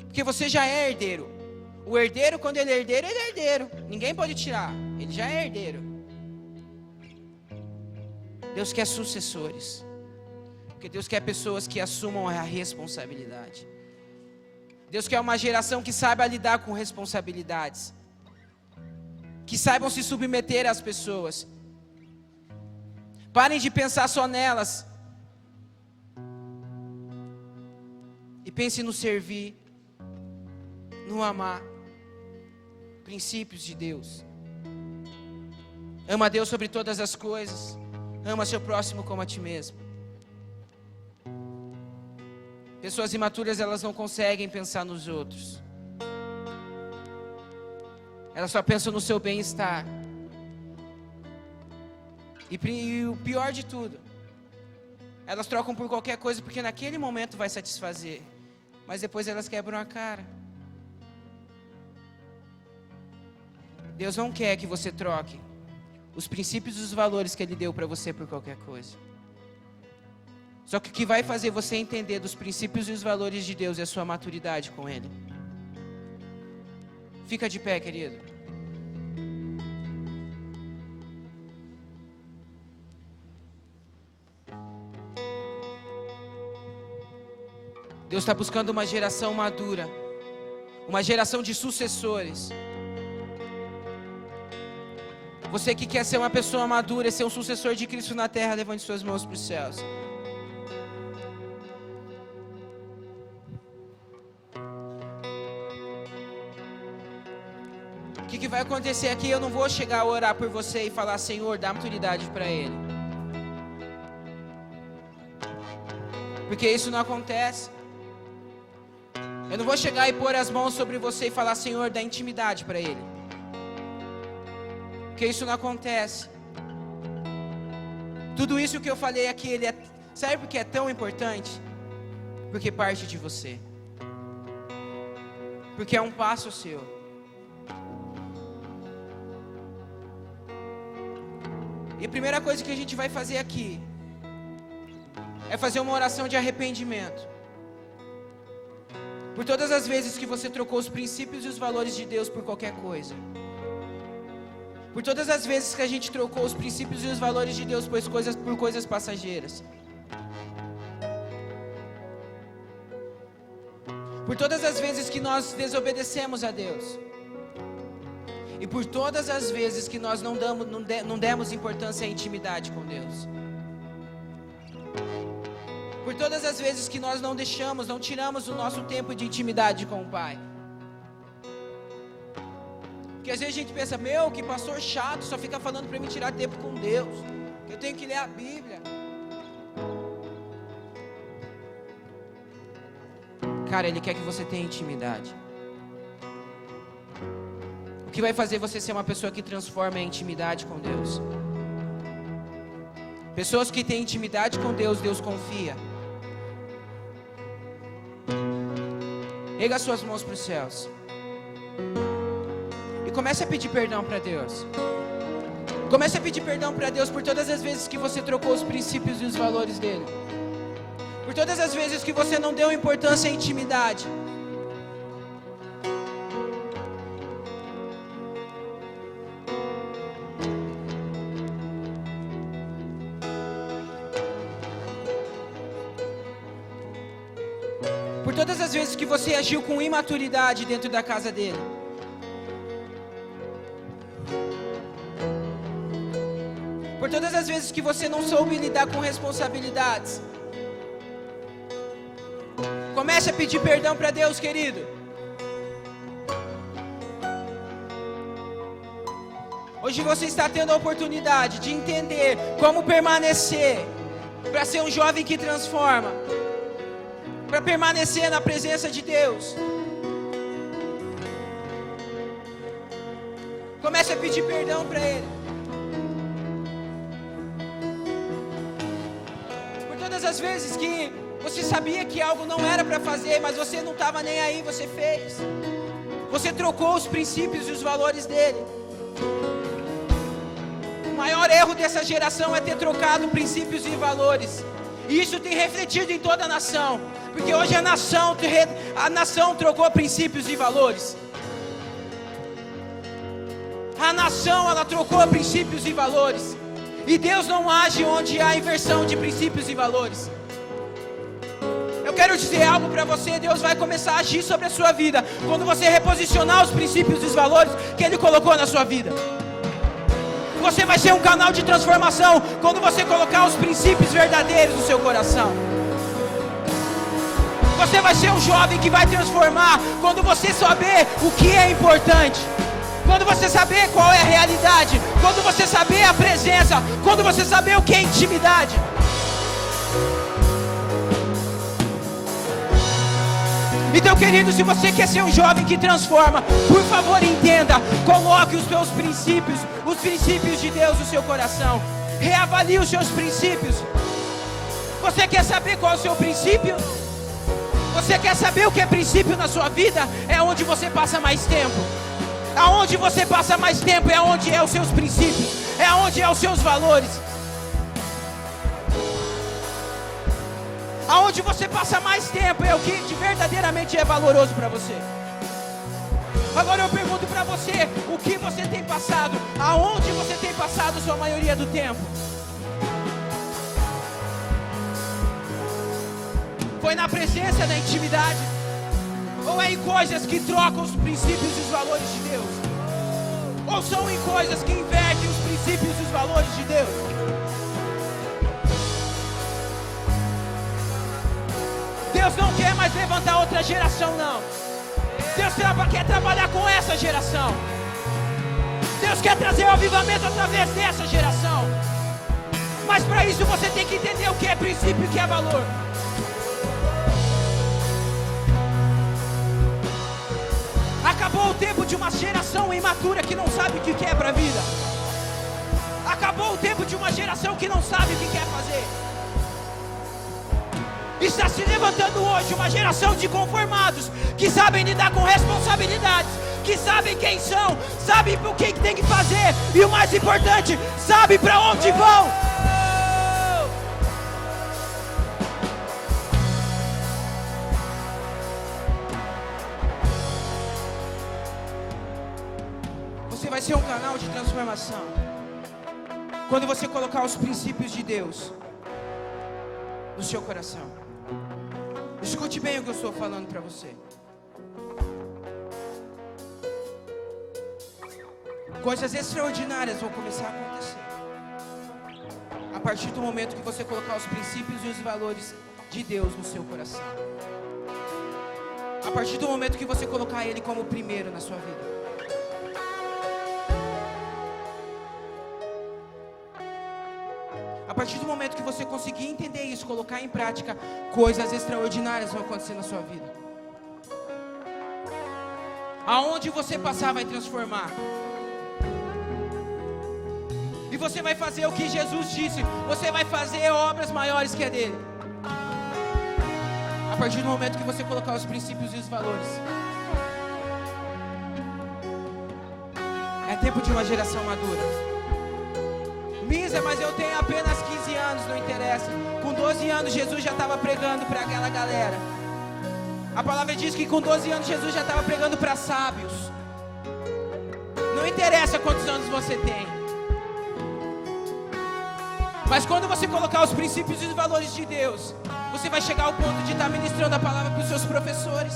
Porque você já é herdeiro. O herdeiro, quando ele é herdeiro. Ninguém pode tirar. Ele já é herdeiro. Deus quer sucessores. Porque Deus quer pessoas que assumam a responsabilidade. Deus quer uma geração que saiba lidar com responsabilidades. Que saibam se submeter às pessoas. Parem de pensar só nelas. E pense no servir, no amar. Princípios de Deus. Ama a Deus sobre todas as coisas. Ama seu próximo como a ti mesmo. Pessoas imaturas, elas não conseguem pensar nos outros. Elas só pensam no seu bem-estar. E o pior de tudo, elas trocam por qualquer coisa porque naquele momento vai satisfazer. Mas depois elas quebram a cara. Deus não quer que você troque os princípios e os valores que Ele deu para você por qualquer coisa. Só que o que vai fazer você entender dos princípios e os valores de Deus é a sua maturidade com Ele. Fica de pé, querido. Deus está buscando uma geração madura, uma geração de sucessores. Você que quer ser uma pessoa madura, ser um sucessor de Cristo na terra, levante suas mãos para os céus. O que vai acontecer aqui? Eu não vou chegar a orar por você e falar, Senhor, dá maturidade para ele. Porque isso não acontece. Eu não vou chegar e pôr as mãos sobre você e falar, Senhor, dá intimidade para ele. Porque isso não acontece. Tudo isso que eu falei aqui, sabe por que é tão importante? Porque parte de você. Porque é um passo seu. E a primeira coisa que a gente vai fazer aqui é fazer uma oração de arrependimento. Por todas as vezes que você trocou os princípios e os valores de Deus por qualquer coisa. Por todas as vezes que a gente trocou os princípios e os valores de Deus por coisas passageiras. Por todas as vezes que nós desobedecemos a Deus. E por todas as vezes que nós não demos importância à intimidade com Deus. Por todas as vezes que nós não deixamos, não tiramos o nosso tempo de intimidade com o Pai. Porque às vezes a gente pensa, meu, que pastor chato, só fica falando para mim tirar tempo com Deus, que eu tenho que ler a Bíblia. Cara, Ele quer que você tenha intimidade. O que vai fazer você ser uma pessoa que transforma a intimidade com Deus? Pessoas que têm intimidade com Deus, Deus confia. Erga suas mãos para os céus e comece a pedir perdão para Deus. Comece a pedir perdão para Deus por todas as vezes que você trocou os princípios e os valores dele. Por todas as vezes que você não deu importância à intimidade. Por todas as vezes que você agiu com imaturidade dentro da casa dele. Por todas as vezes que você não soube lidar com responsabilidades. Comece a pedir perdão para Deus, querido. Hoje você está tendo a oportunidade de entender como permanecer para ser um jovem que transforma, para permanecer na presença de Deus. Comece a pedir perdão para Ele. Por todas as vezes que você sabia que algo não era para fazer, mas você não estava nem aí, você fez. Você trocou os princípios e os valores dele. O maior erro dessa geração é ter trocado princípios e valores. E isso tem refletido em toda a nação. Porque hoje a nação trocou princípios e valores. A nação, ela trocou princípios e valores. E Deus não age onde há inversão de princípios e valores. Eu quero dizer algo para você, Deus vai começar a agir sobre a sua vida quando você reposicionar os princípios e os valores que Ele colocou na sua vida. Você vai ser um canal de transformação quando você colocar os princípios verdadeiros no seu coração. Você vai ser um jovem que vai transformar quando você saber o que é importante. Quando você saber qual é a realidade. Quando você saber a presença. Quando você saber o que é intimidade. Então, querido, se você quer ser um jovem que transforma, por favor, entenda, coloque os seus princípios, os princípios de Deus no seu coração. Reavalie os seus princípios. Você quer saber qual é o seu princípio? Você quer saber o que é princípio na sua vida? É onde você passa mais tempo. Aonde você passa mais tempo é onde é os seus princípios, é onde é os seus valores. Aonde você passa mais tempo é o que verdadeiramente é valoroso para você. Agora eu pergunto para você, o que você tem passado? Aonde você tem passado a sua maioria do tempo? Foi na presença da intimidade? Ou é em coisas que trocam os princípios e os valores de Deus? Ou são em coisas que invertem os princípios e os valores de Deus? Deus não quer mais levantar outra geração, não. Deus quer trabalhar com essa geração. Deus quer trazer o avivamento através dessa geração. Mas para isso você tem que entender o que é princípio e o que é valor. Acabou o tempo de uma geração imatura que não sabe o que quer para a vida. Acabou o tempo de uma geração que não sabe o que quer fazer. Está se levantando hoje uma geração de conformados que sabem lidar com responsabilidades, que sabem quem são, sabem o que tem que fazer e o mais importante, sabem para onde vão. Você vai ser um canal de transformação quando você colocar os princípios de Deus no seu coração. Escute bem o que eu estou falando para você. Coisas extraordinárias vão começar a acontecer a partir do momento que você colocar os princípios e os valores de Deus no seu coração. A partir do momento que você colocar Ele como primeiro na sua vida. A partir do momento que você conseguir entender isso, colocar em prática, coisas extraordinárias vão acontecer na sua vida. Aonde você passar vai transformar. E você vai fazer o que Jesus disse. Você vai fazer obras maiores que a dele. A partir do momento que você colocar os princípios e os valores. É tempo de uma geração madura. Misa, mas eu tenho apenas 15 anos, não interessa. Com 12 anos Jesus já estava pregando para aquela galera. A palavra diz que com 12 anos Jesus já estava pregando para sábios. Não interessa quantos anos você tem. Mas quando você colocar os princípios e os valores de Deus, você vai chegar ao ponto de estar ministrando a palavra para os seus professores.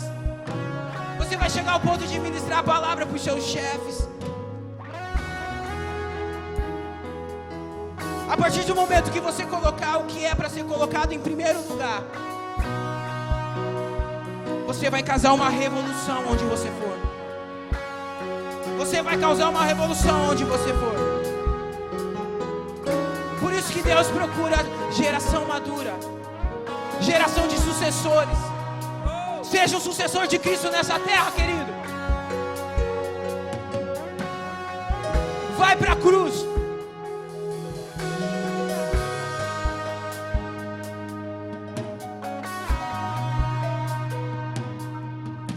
Você vai chegar ao ponto de ministrar a palavra para os seus chefes. A partir do momento que você colocar o que é para ser colocado em primeiro lugar, você vai causar uma revolução onde você for. Você vai causar uma revolução onde você for. Por isso que Deus procura geração madura, geração de sucessores. Seja um sucessor de Cristo nessa terra, querido. Vai para a cruz.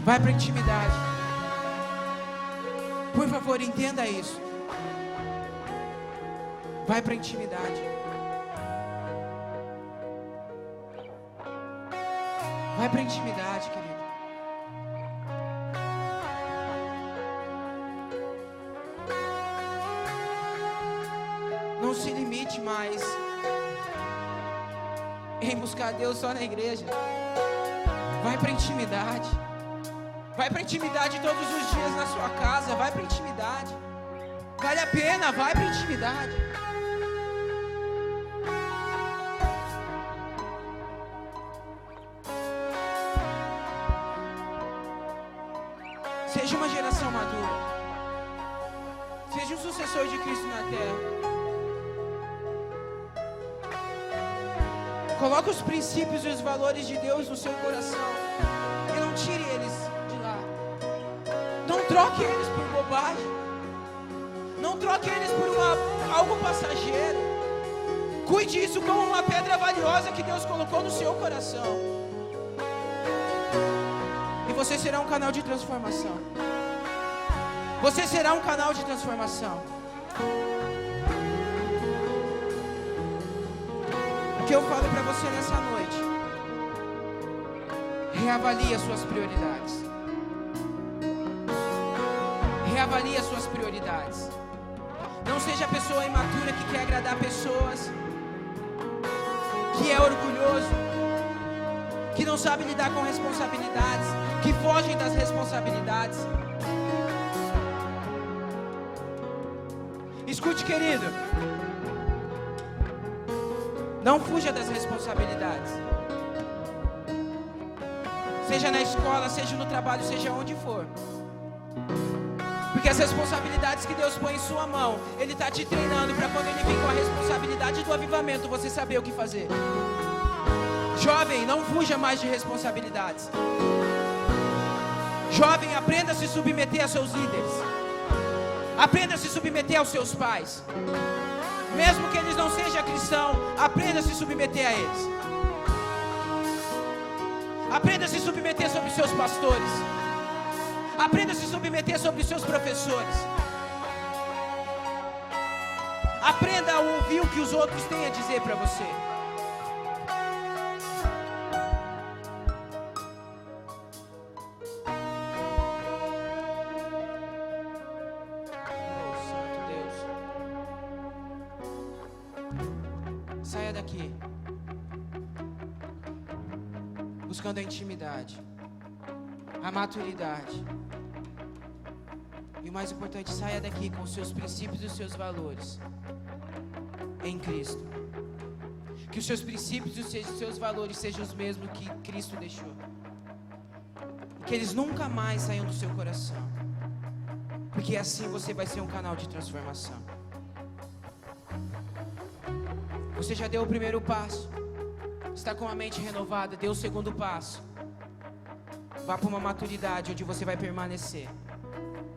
Vai para a intimidade. Por favor, entenda isso. Vai para a intimidade. Vai para a intimidade, querido. Não se limite mais em buscar Deus só na igreja. Vai para a intimidade. Vai para a intimidade todos os dias na sua casa. Vai para a intimidade. Vale a pena, vai para a intimidade. Seja uma geração madura. Seja um sucessor de Cristo na terra. Coloque os princípios e os valores de Deus no seu coração. E não tire eles de lá. Não troque eles por bobagem. Não troque eles por algo passageiro. Cuide isso como uma pedra valiosa que Deus colocou no seu coração. E você será um canal de transformação. Você será um canal de transformação. O que eu falo para você nessa noite: reavalie as suas prioridades. Reavalie as suas prioridades. Não seja a pessoa imatura que quer agradar pessoas, que é orgulhoso, que não sabe lidar com responsabilidades, que fogem das responsabilidades. Escute, querido. Não fuja das responsabilidades. Seja na escola, seja no trabalho, seja onde for. Porque as responsabilidades que Deus põe em sua mão, Ele está te treinando para quando Ele vir com a responsabilidade do avivamento, você saber o que fazer. Jovem, não fuja mais de responsabilidades. Jovem, aprenda a se submeter a seus líderes. Aprenda a se submeter aos seus pais. Mesmo que eles não sejam cristãos, aprenda a se submeter a eles. Aprenda a se submeter sobre seus pastores. Aprenda a se submeter sobre seus professores. Aprenda a ouvir o que os outros têm a dizer para você. Saia daqui buscando a intimidade, a maturidade. E o mais importante, saia daqui com os seus princípios e os seus valores em Cristo. Que os seus princípios e os seus valores sejam os mesmos que Cristo deixou. Que eles nunca mais saiam do seu coração. Porque assim você vai ser um canal de transformação. Você já deu o primeiro passo. Está com a mente renovada, dê o segundo passo. Vá para uma maturidade onde você vai permanecer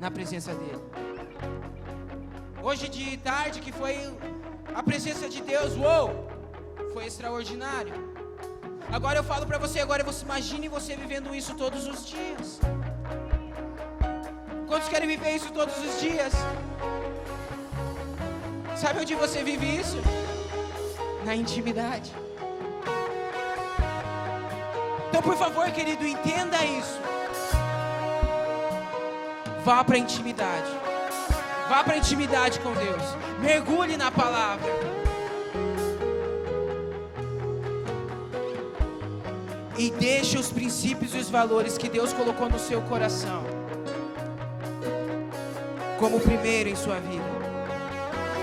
na presença dele. Hoje de tarde, que foi a presença de Deus, foi extraordinário. Agora eu falo para você, agora você imagine você vivendo isso todos os dias. Quantos querem viver isso todos os dias? Sabe onde você vive isso? Na intimidade. Então, por favor, querido, entenda isso. Vá para a intimidade. Vá para a intimidade com Deus. Mergulhe na palavra. E deixe os princípios e os valores que Deus colocou no seu coração como o primeiro em sua vida.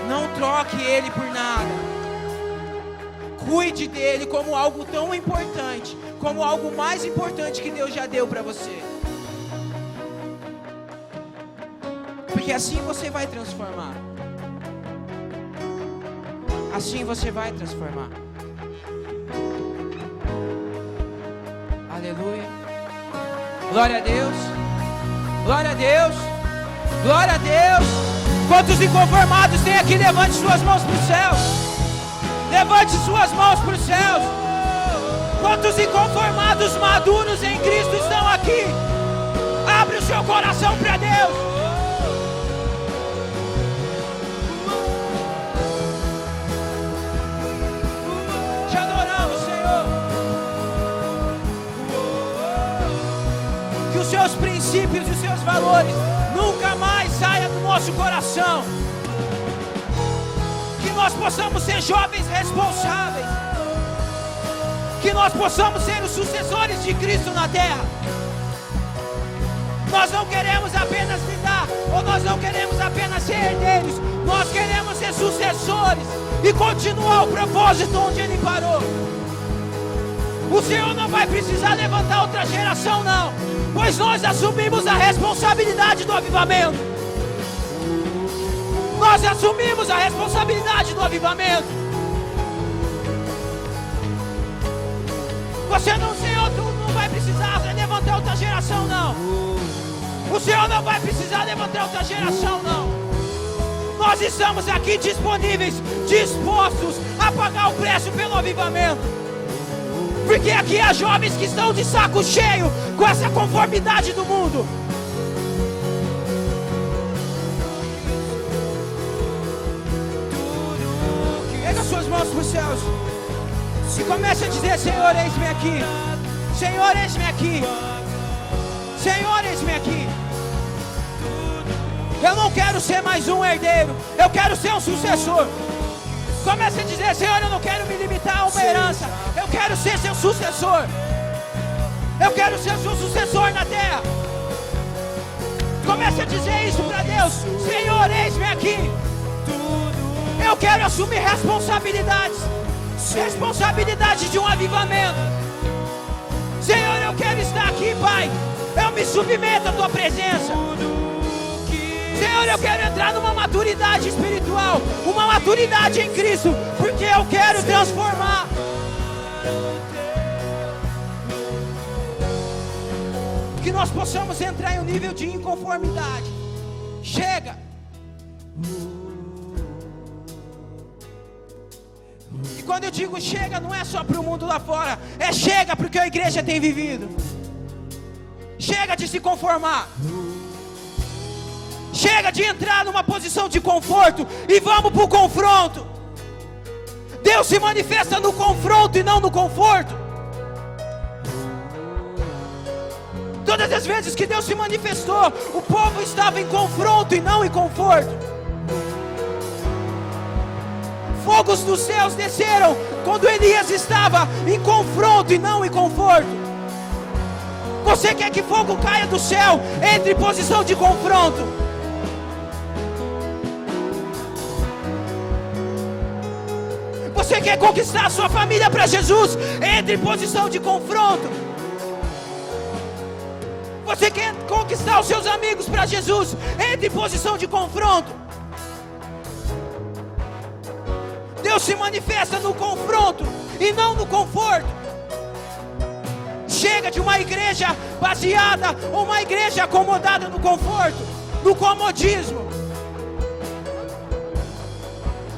Não troque ele por nada. Cuide dele como algo tão importante, como algo mais importante que Deus já deu para você. Porque assim você vai transformar. Assim você vai transformar. Aleluia. Glória a Deus. Glória a Deus. Glória a Deus. Quantos inconformados tem aqui? Levante suas mãos para os céus. Levante suas mãos para os céus. Quantos inconformados maduros em Cristo estão aqui? Abre o seu coração para Deus. Te adoramos, Senhor. Que os seus princípios e os seus valores nunca mais saiam do nosso coração. Que nós possamos ser jovens responsáveis. Que nós possamos ser os sucessores de Cristo na terra. Nós não queremos apenas lidar, ou nós não queremos apenas ser herdeiros. Nós queremos ser sucessores e continuar o propósito onde Ele parou. O Senhor não vai precisar levantar outra geração, não, pois nós assumimos a responsabilidade do avivamento. Nós assumimos a responsabilidade do avivamento. Você não, Senhor, tu não vai precisar levantar outra geração, não. O Senhor não vai precisar levantar outra geração, não. Nós estamos aqui disponíveis, dispostos a pagar o preço pelo avivamento. Porque aqui há jovens que estão de saco cheio com essa conformidade do mundo. Pega suas mãos para os céus e comece a dizer: Senhor, eis-me aqui. Senhor, eis-me aqui. Senhor, eis-me aqui. Eu não quero ser mais um herdeiro, eu quero ser um sucessor. Comece a dizer: Senhor, eu não quero me limitar a uma herança, eu quero ser seu sucessor. Eu quero ser seu sucessor na terra. Comece a dizer isso para Deus: Senhor, eis-me aqui. Eu quero assumir responsabilidades, responsabilidade de um avivamento. Senhor, eu quero estar aqui, Pai. Eu me submeto à Tua presença. Senhor, eu quero entrar numa maturidade espiritual, uma maturidade em Cristo, porque eu quero transformar. Que nós possamos entrar em um nível de inconformidade. Chega. E quando eu digo chega, não é só para o mundo lá fora, é chega porque a igreja tem vivido. Chega de se conformar. Chega de entrar numa posição de conforto e vamos para o confronto. Deus se manifesta no confronto e não no conforto. Todas as vezes que Deus se manifestou, o povo estava em confronto e não em conforto. Fogos dos céus desceram quando Elias estava em confronto e não em conforto. Você quer que fogo caia do céu? Entre em posição de confronto. Você quer conquistar a sua família para Jesus? Entre em posição de confronto. Você quer conquistar os seus amigos para Jesus? Entre em posição de confronto. Deus se manifesta no confronto e não no conforto. Chega de uma igreja baseada, uma igreja acomodada no conforto, no comodismo.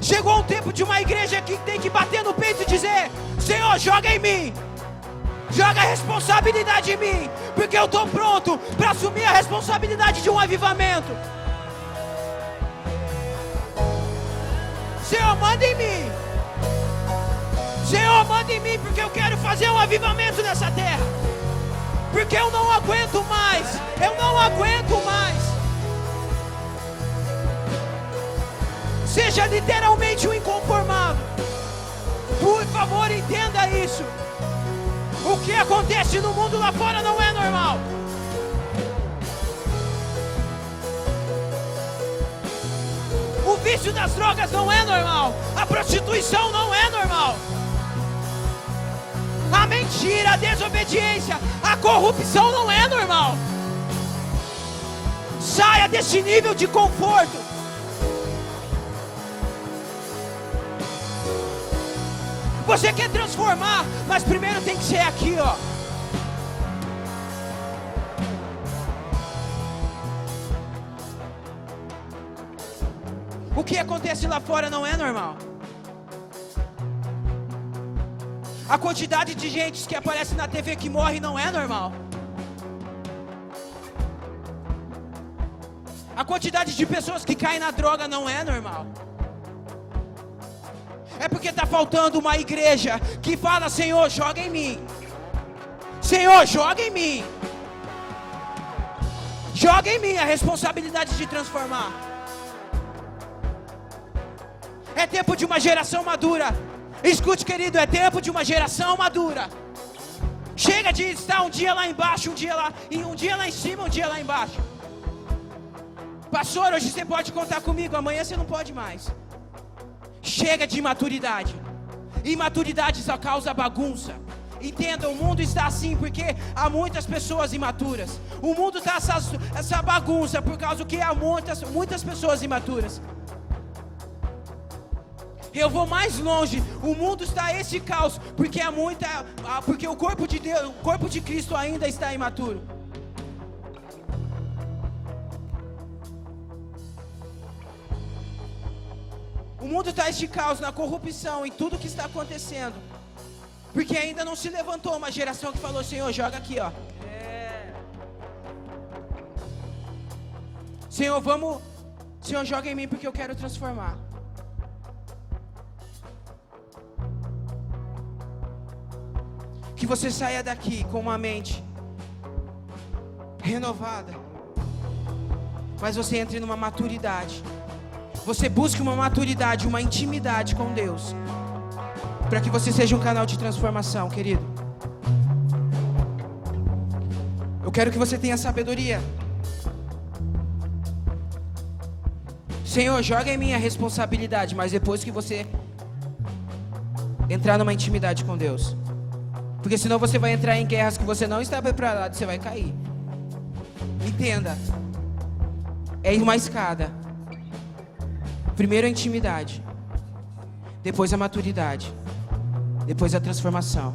Chegou um tempo de uma igreja que tem que bater no peito e dizer: Senhor, joga em mim, joga a responsabilidade em mim, porque eu estou pronto para assumir a responsabilidade de um avivamento. Senhor, manda em mim. Senhor, manda em mim, porque eu quero fazer um avivamento nessa terra. Porque eu não aguento mais. Eu não aguento mais. Seja literalmente um inconformado. Por favor, entenda isso. O que acontece no mundo lá fora não é normal. O vício das drogas não é normal. A prostituição não é normal. A mentira, a desobediência, a corrupção não é normal. Saia desse nível de conforto. Você quer transformar, mas primeiro tem que ser aqui, ó. O que acontece lá fora não é normal. A quantidade de gente que aparece na TV que morre não é normal. A quantidade de pessoas que caem na droga não é normal. É porque está faltando uma igreja que fala: Senhor, joga em mim. Senhor, joga em mim. Joga em mim a responsabilidade de transformar. É tempo de uma geração madura. Escute, querido, é tempo de uma geração madura. Chega de estar um dia lá embaixo, um dia lá em cima, um dia lá embaixo. Pastor, hoje você pode contar comigo, amanhã você não pode mais. Chega de imaturidade. Imaturidade só causa bagunça. Entenda, o mundo está assim porque há muitas pessoas imaturas. O mundo está essa bagunça por causa que há muitas pessoas imaturas. Eu vou mais longe. O mundo está esse caos porque porque o corpo de Deus, o corpo de Cristo ainda está imaturo. O mundo está esse caos na corrupção, em tudo que está acontecendo, porque ainda não se levantou uma geração que falou: Senhor, joga aqui, ó. Senhor, Senhor, joga em mim porque eu quero transformar. Que você saia daqui com uma mente renovada, mas você entre numa maturidade. Você busque uma maturidade, uma intimidade com Deus, para que você seja um canal de transformação, querido. Eu quero que você tenha sabedoria. Senhor, joga em mim a responsabilidade, mas depois que você entrar numa intimidade com Deus. Porque senão você vai entrar em guerras que você não está preparado, você vai cair. Entenda. É uma escada. Primeiro a intimidade, depois a maturidade, depois a transformação,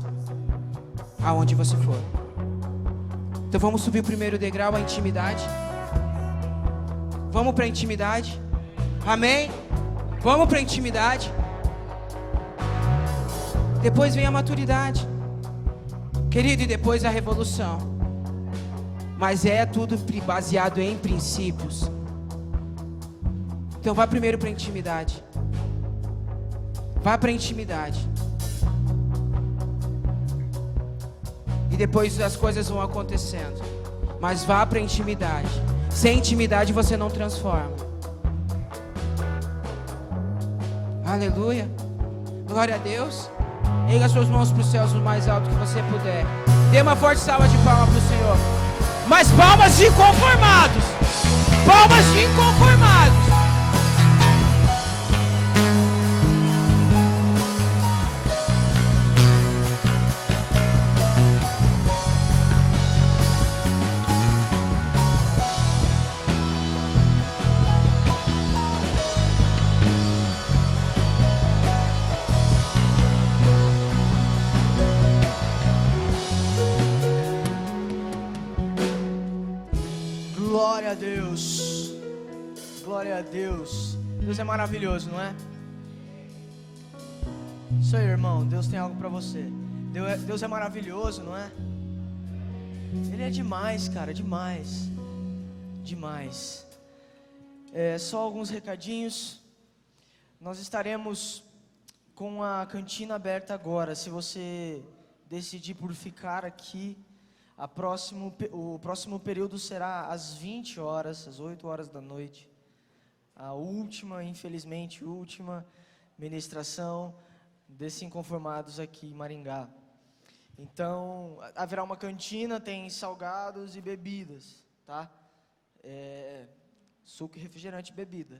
aonde você for. Então vamos subir o primeiro degrau, a intimidade. Vamos para a intimidade. Amém? Vamos para a intimidade. Depois vem a maturidade, querido, e depois a revolução. Mas é tudo baseado em princípios. Então vá primeiro para a intimidade. Vá para a intimidade. E depois as coisas vão acontecendo. Mas vá para a intimidade. Sem intimidade você não transforma. Aleluia. Glória a Deus. Erga suas mãos para os céus o mais alto que você puder. Dê uma forte salva de palmas para o Senhor. Mas palmas de inconformados. Palmas de inconformados. Deus. Glória a Deus. Deus é maravilhoso, não é? Isso aí, irmão. Deus tem algo para você. Deus é maravilhoso, não é? Ele é demais, cara, demais. Demais. Só alguns recadinhos. Nós estaremos com a cantina aberta agora. Se você decidir por ficar aqui, o próximo período será às 20 horas, às 8 horas da noite. A última, infelizmente, ministração desses inconformados aqui em Maringá. Então, haverá uma cantina, tem salgados e bebidas, tá? Suco e refrigerante e bebida.